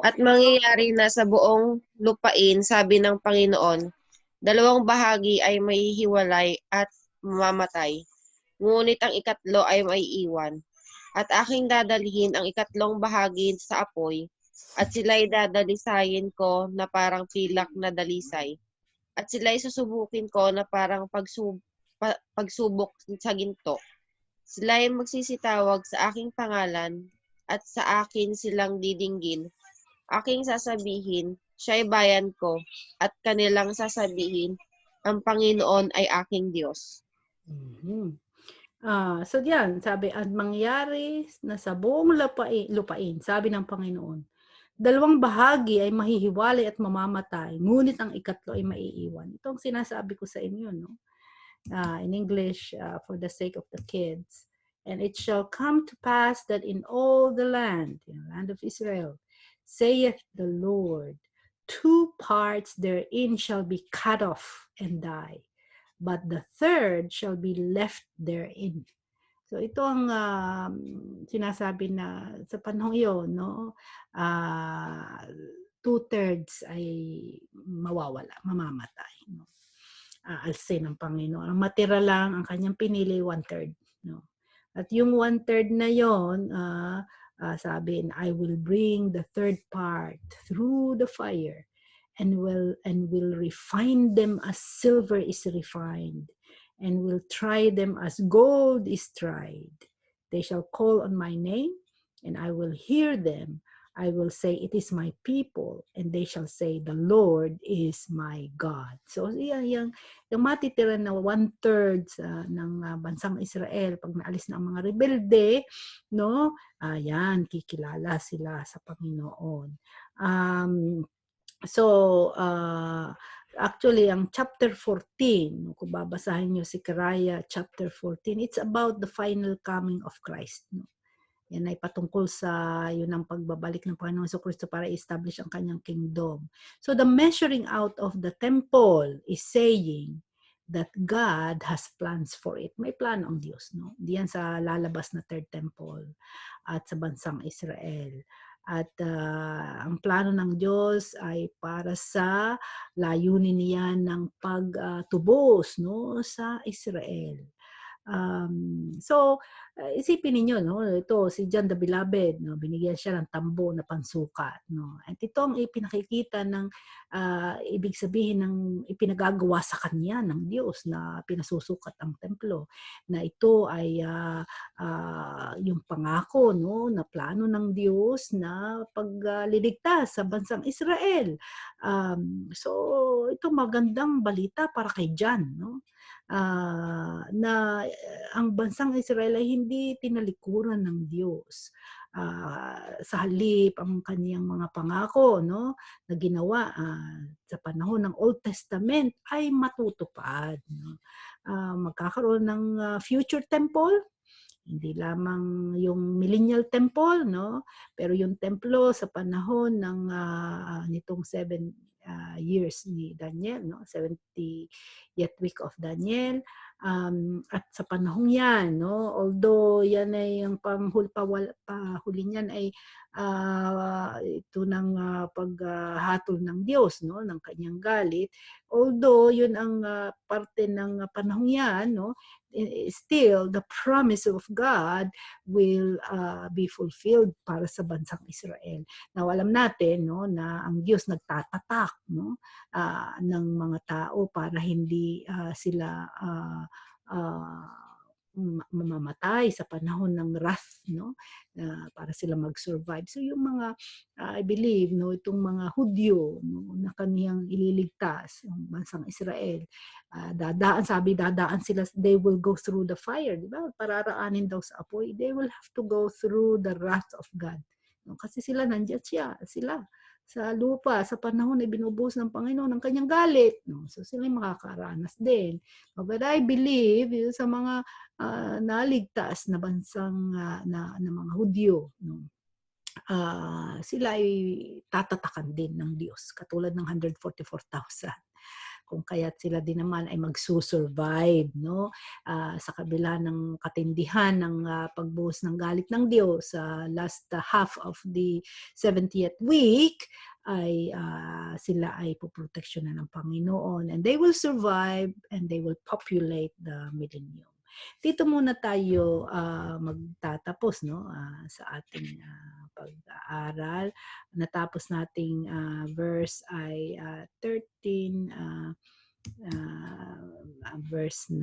At mangyayari na sa buong lupain, sabi ng Panginoon, 2 bahagi ay maihiwalay at mamamatay. Ngunit ang ikatlo ay maiiwan. At aking dadalhin ang ikatlong bahagi sa apoy, at sila'y dadalisayin ko na parang pilak na dalisay. At sila'y susubukin ko na parang pagsubok sa ginto. Sila'y magsisitawag sa aking pangalan, at sa akin silang didinggin. Aking sasabihin, siya'y bayan ko, at kanilang sasabihin, ang Panginoon ay aking Diyos. Mm-hmm. So diyan, sabi, at mangyari na sa buong lupain, sabi ng Panginoon, 2 bahagi ay mahihiwalay at mamamatay, ngunit ang ikatlo ay maiiwan. Ito ang sinasabi ko sa inyo, no? In English, for the sake of the kids. And it shall come to pass that in all the land of Israel, saith the Lord, 2 parts therein shall be cut off and die, but the third shall be left therein. So ito ang sinasabi na sa panahon yun, no? 2/3 ay mawawala, mamamatay, no? Alsin ng Panginoon. Ang matira lang, ang kanyang pinili, 1/3, no? At yung 1/3 na yon, sabi, I will bring the third part through the fire and will refine them as silver is refined, and will try them as gold is tried. They shall call on my name, and I will hear them. I will say, it is my people, and they shall say, the Lord is my God. So, yung matitira na 1/3 ng bansang Israel, pag naalis na ang mga rebelde, no? Ayan, kikilala sila sa Panginoon. Actually, ang chapter 14, kung babasahin nyo si Zechariah chapter 14, it's about the final coming of Christ, no? Yan ay patungkol sa yun ang pagbabalik ng Panginoon Jesucristo para i-establish ang kanyang kingdom. So the measuring out of the temple is saying that God has plans for it. May plano ang Diyos, no? Diyan sa lalabas na third temple at sa bansang Israel. At ang plano ng Diyos ay para sa layunin niya ng pagtubos, no, sa Israel. Isipin niyo, no, ito si John the Beloved, no, binigyan siya ng tambo na pansukat, no. At ito ang ipinakikita ng ibig sabihin ng ipinagagawa sa kanya ng Diyos na pinasusukat ang templo, na ito ay yung pangako, no, na plano ng Diyos na pagliligtas sa bansang Israel. So ito magandang balita para kay John, no. Na ang bansang Israel ay hindi tinalikuran ng Diyos. Sa halip, ang kaniyang mga pangako, no, na ginawa sa panahon ng Old Testament ay matutupad, no? Magkakaroon ng future temple, hindi lamang yung millennial temple, no, pero yung templo sa panahon ng nitong 7 years ni Daniel, no, 70th week of Daniel, At sa panahong yan, no, although yan ay ang pahuli niyan ay ito ng paghatol ng Diyos, no, ng kanyang galit, although yun ang parte ng panahong yan, no, still the promise of God will be fulfilled para sa bansang Israel. Now alam natin, no, na ang Diyos nagtatatak, no, ng mga tao para hindi sila mamamatay sa panahon ng wrath, no, para sila mag-survive. So yung mga I believe, no, itong mga Hudyo, no, na kaniyang ililigtas ang bansang Israel, dadaan sila, they will go through the fire, di ba? Pararaanin daw sa apoy, they will have to go through the wrath of God. No, kasi sila nandiyan sila sa lupa, sa panahon na binubuhos ng Panginoon ng kanyang galit. No? So sila makakaranas din. But I believe sa mga naligtas na bansang na mga Hudyo, no? Sila ay tatatakan din ng Diyos, katulad ng 144,000. Kung kaya't sila din naman ay magsusurvive, no, sa kabila ng katindihan ng pagbuhos ng galit ng Diyos sa last half of the 70th week, ay sila ay poproteksyonan ng Panginoon, and they will survive and they will populate the millennium. Dito muna tayo magtatapos, no, sa ating pag-aaral. Natapos nating verse ay 13 verse 9.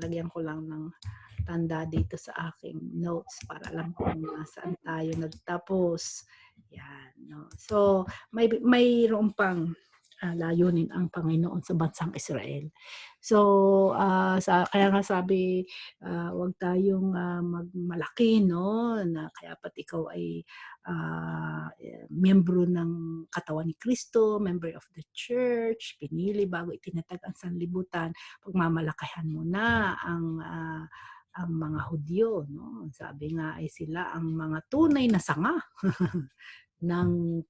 Lagyan ko lang ng tanda dito sa aking notes para alam kung saan tayo nagtapos. Yan, no. So mayroon pang layunin ang Panginoon sa bansang Israel. So kaya nga sabi, wag tayong magmalaki, no, na kaya pati ikaw ay miyembro ng katawan ni Kristo, member of the church, pinili bago itinatag ang sanlibutan, pagmamalakayan mo na ang mga Hudyo, no. Sabi nga ay sila ang mga tunay na sanga ng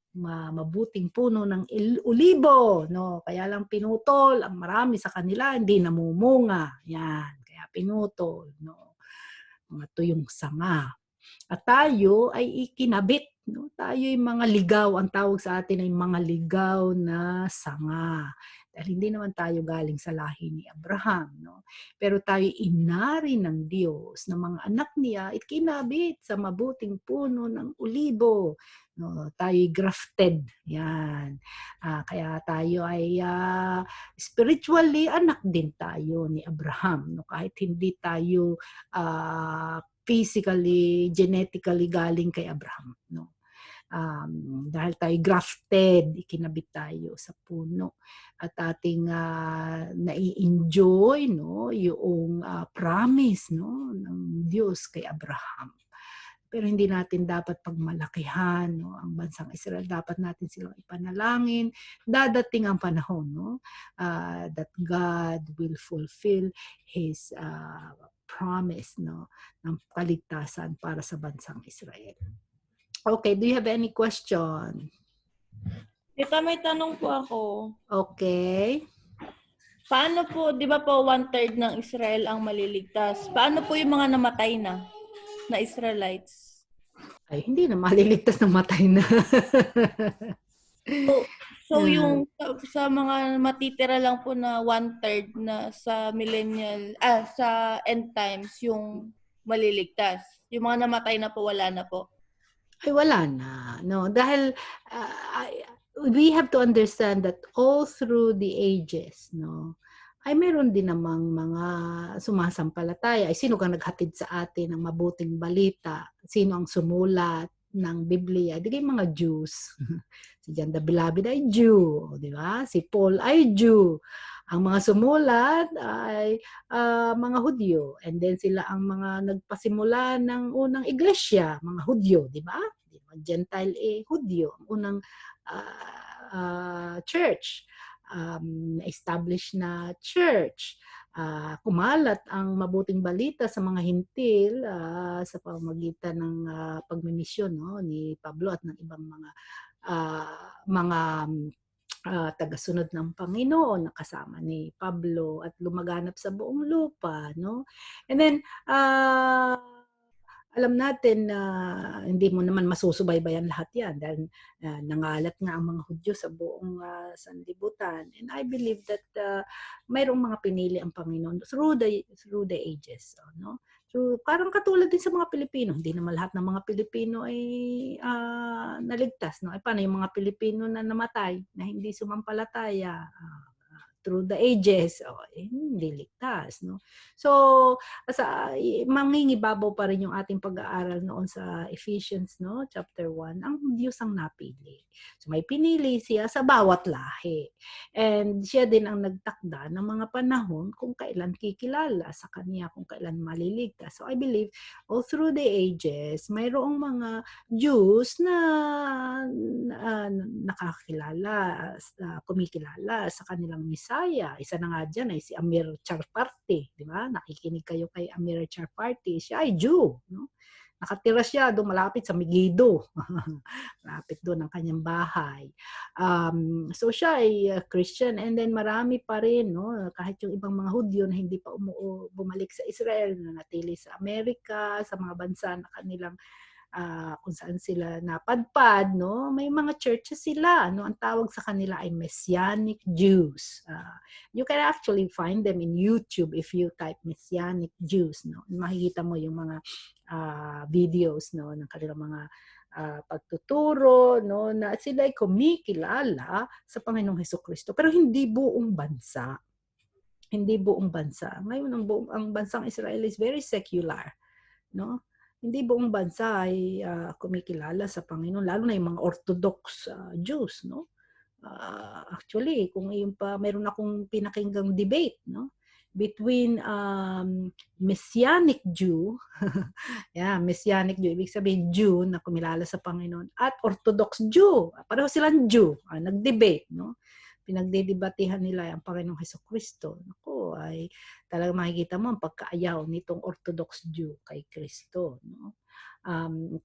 mabuting puno ng ulibo, no, kaya lang pinutol ang marami sa kanila, hindi namumunga. Yan, kaya pinutol, no, mga tuyong sanga. At tayo ay ikinabit, no, tayo ay mga ligaw, ang tawag sa atin ay mga ligaw na sanga. Dahil hindi naman tayo galing sa lahi ni Abraham, no? Pero tayo inari ng Diyos, na mga anak niya, ikinabit sa mabuting puno ng ulibo. No, tayo grafted. Yan. Kaya tayo ay spiritually anak din tayo ni Abraham, no? Kahit hindi tayo physically, genetically galing kay Abraham, no? Dahil tayo grafted, ikinabit tayo sa puno at ating nai-enjoy, no, yung promise, no, ng Diyos kay Abraham. Pero hindi natin dapat pagmalakihan, no, ang bansang Israel. Dapat natin silang ipanalangin. Dadating ang panahon, no, that God will fulfill His promise, no, ng kaligtasan para sa bansang Israel. Okay, do you have any question? Tita, may tanong po ako. Okay. Paano po, di ba po 1/3 ng Israel ang maliligtas? Paano po yung mga namatay na Israelites? Ay, hindi na maliligtas ng matay na. So yung sa mga matitira lang po na 1/3 na sa millennial, sa end times, yung maliligtas. Yung mga namatay na po, wala na po. Ay, wala na. No, dahil we have to understand that all through the ages, no, ay meron din namang mga sumasampalataya. Ay, sino kang naghatid sa atin ng mabuting balita? Sino ang sumulat ng Biblia? Di kayo mga Jews. Si John the Beloved ay Jew, di ba? Si Paul ay Jew. Ang mga sumulat ay mga Hudyo. And then sila ang mga nagpasimula ng unang iglesia, mga Hudyo, di ba? Gentile Hudyo, ang unang church, na-establish na church. Kumalat ang mabuting balita sa mga hintil sa pamamagitan ng pagmimisyon, no, ni Pablo at ng ibang mga tagasunod ng Panginoon, nakasama ni Pablo at lumaganap sa buong lupa, no? And then, alam natin na hindi mo naman masusubaybayan lahat yan dahil nangalat nga ang mga Hudyo sa buong sanlibutan. And I believe that mayroong mga pinili ang Panginoon through the ages, no? Parang katulad din sa mga Pilipino. Hindi naman lahat ng mga Pilipino ay naligtas, no? Paano yung mga Pilipino na namatay, na hindi sumampalataya through the ages, hindi ligtas, no? So, mangingibabaw pa rin yung ating pag-aaral noon sa Ephesians, no? Chapter 1, ang Diyos ang napili. So, may pinili siya sa bawat lahi. And siya din ang nagtakda ng mga panahon kung kailan kikilala sa Kanya, kung kailan maliligtas. So, I believe all through the ages, mayroong mga Jews na nakakilala, kumikilala sa kanilang Messiah. Isa na nga dyan ay si Amir Charparty, di ba? Nakikinig kayo kay Amir Charparty. Siya ay Jew, no? Nakatira siya doon malapit sa Megiddo. Malapit doon ang kanyang bahay. So siya ay Christian, and then marami pa rin, no? Kahit yung ibang mga Hudyo na hindi pa bumalik sa Israel, na natili sa Amerika, sa mga bansa na kanilang kung saan sila napadpad, no? May mga churches sila, no? Ang tawag sa kanila ay Messianic Jews. You can actually find them in YouTube if you type Messianic Jews, no? Makikita mo yung mga videos, no, ng kanilang mga pagtuturo, no, na sila ay kumikilala sa Panginoong Hesukristo, pero hindi buong bansa. Hindi buong bansa. Ngayon ang bansang Israel is very secular, no? Hindi buong bansa ay kumikilala sa Panginoon, lalo na yung mga Orthodox Jews, no? Actually, kung yung meron akong pinakinggang debate, no, between Messianic Jew, Messianic Jew, ibig sabihin Jew na kumilala sa Panginoon, at Orthodox Jew. Pareho silang Jew, nag-debate, no? Pinagdedebatihan nila ang Panginoong Hesukristo. Naku, ay talagang makikita mo ang pagkaayaw nitong Orthodox Jew kay Kristo, no?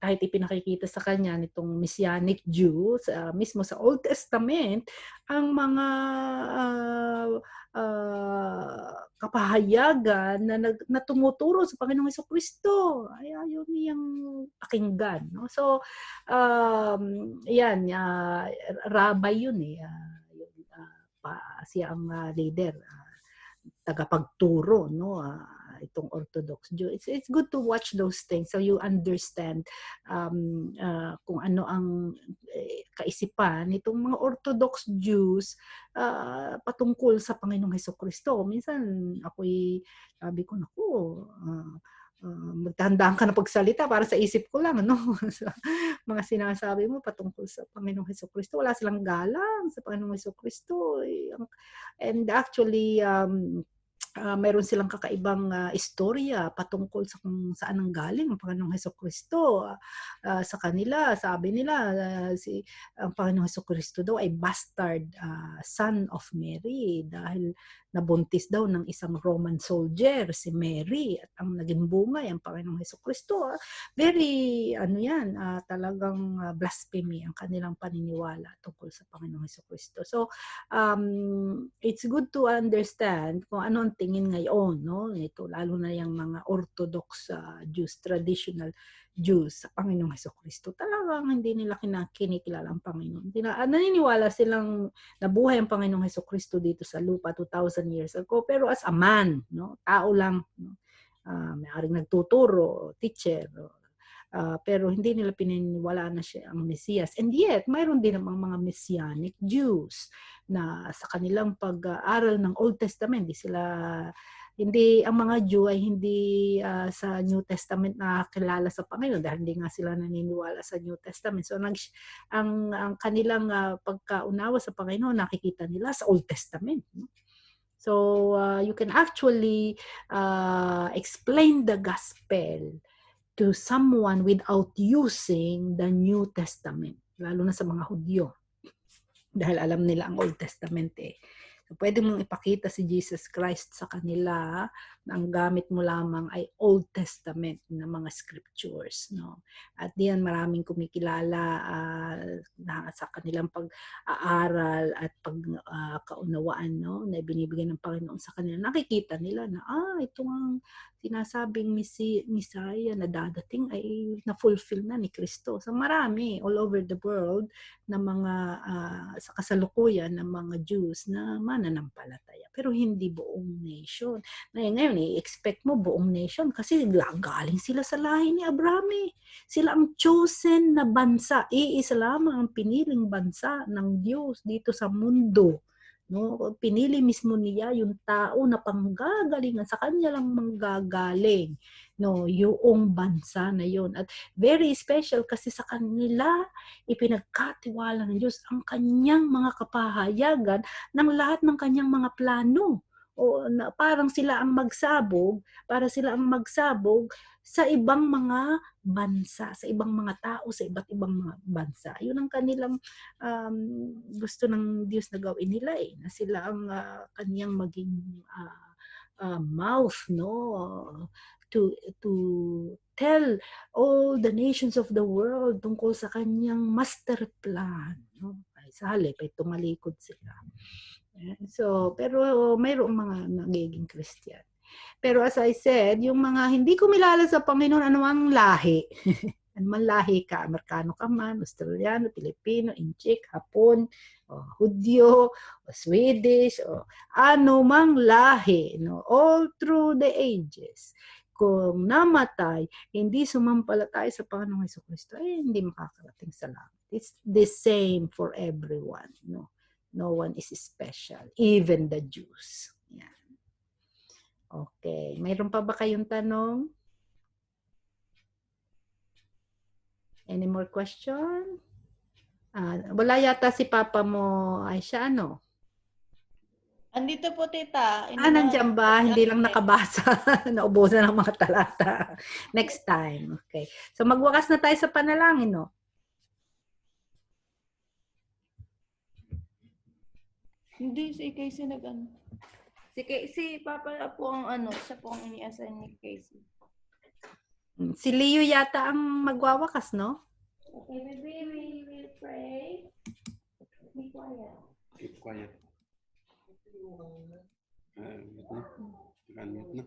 Kahit ipinakikita sa kanya nitong Messianic Jew, mismo sa Old Testament, ang mga kapahayagan na tumuturo sa Panginoong Hesukristo, ay ayaw niyang pakinggan, no? So, yan, rabay yun eh. Siya ang leader, tagapagturo, no, itong Orthodox Jew. It's good to watch those things so you understand kung ano ang kaisipan nitong mga Orthodox Jews patungkol sa Panginoong Hesukristo. Minsan sabi ko, naku, magtahandaan ka na pagsalita para sa isip ko lang, no? Mga sinasabi mo patungkol sa Panginoong Hesukristo, wala silang galang sa Panginoong Hesukristo. And actually, mayroon silang kakaibang istorya patungkol sa kung saan ang galing ang Panginoong Hesukristo. Sa kanila, sabi nila, ang Panginoong Hesukristo daw ay bastard son of Mary dahil nabuntis daw ng isang Roman soldier, si Mary, at ang naging bunga ay ang Panginoong Hesukristo. Very, talagang blasphemy ang kanilang paniniwala tungkol sa Panginoong Hesukristo. So, it's good to understand kung ano ang tingin ngayon, no? Ito, lalo na yung mga Orthodox Jews, traditional Jews sa Panginoong Hesukristo. Talagang hindi nila kinikilala ang Panginoon. Naniniwala silang nabuhay ang Panginoong Hesukristo dito sa lupa 2,000 years ago, pero as a man, no? Tao lang, no? Maaaring nagtuturo, teacher, pero hindi nila pininiwala na siya ang Mesiyas. And yet, mayroon din namang mga Messianic Jews na sa kanilang pag-aaral ng Old Testament, ang mga Jew ay hindi sa New Testament nakakilala sa Panginoon dahil hindi nga sila naniniwala sa New Testament. So ang kanilang pagkaunawa sa Panginoon nakikita nila sa Old Testament. No? So you can actually explain the gospel to someone without using the New Testament, lalo na sa mga Hudyo. Dahil alam nila ang Old Testament eh. Pwede mong ipakita si Jesus Christ sa kanila na ang gamit mo lamang ay Old Testament na mga scriptures, no? At diyan maraming kumikilala na sa kanilang pag-aaral at pagkaunawaan, no, na binibigay ng Panginoon sa kanila. Nakikita nila na ito ang sinasabing Messiah na dadating ay na-fulfill na ni Kristo. So marami all over the world na mga sa kasalukuyan ng mga Jews na mananampalataya. Pero hindi buong nation. Ngayon, i-expect mo buong nation kasi galing sila sa lahi ni Abraham. Sila ang chosen na bansa. Iisa lamang ang piniling bansa ng Diyos dito sa mundo. No, pinili mismo niya yung tao na panggagalingan, sa kanya lang manggagaling, no, yung bansa na yun. At very special kasi sa kanila ipinagkatiwala ng Diyos ang kanyang mga kapahayagan ng lahat ng kanyang mga plano. O parang sila ang magsabog, sa ibang mga bansa, sa ibang mga tao, sa iba't ibang mga bansa. Yun ang kanilang gusto ng Diyos na gawin nila na sila ang kaniyang maging mouth, no, to tell all the nations of the world tungkol sa kaniyang master plan, no? Ay, sa halip ay tumalikod sila. So, pero mayroong mga nagiging Christian. Pero as I said, yung mga hindi kumilala sa Panginoon, anumang lahi. Anumang lahi ka, Amerikano ka man, Australiano, Pilipino, Inchik, Hapon, Hudyo, Swedish, anumang lahi, no? All through the ages. Kung namatay, hindi sumampalataya sa Panginoong Jesucristo, hindi makakarating sa langit. It's the same for everyone, no? No one is special, even the Jews. Yan. Okay. Mayroon pa ba kayong tanong? Any more question? Wala yata si Papa mo, Aisha, ano? Andito po, tita. Nandiyan ba? Hindi lang nakabasa. Naubusan ng mga talata. Next time. Okay. So magwakas na tayo sa panalangin, no? Hindi, si Casey nag-ano. Si Papa po ang siya po ang ini-assign ni Casey. Si Leo yata ang magwawakas, no? Okay, maybe we will pray. Be quiet. Keep quiet. Unmute na.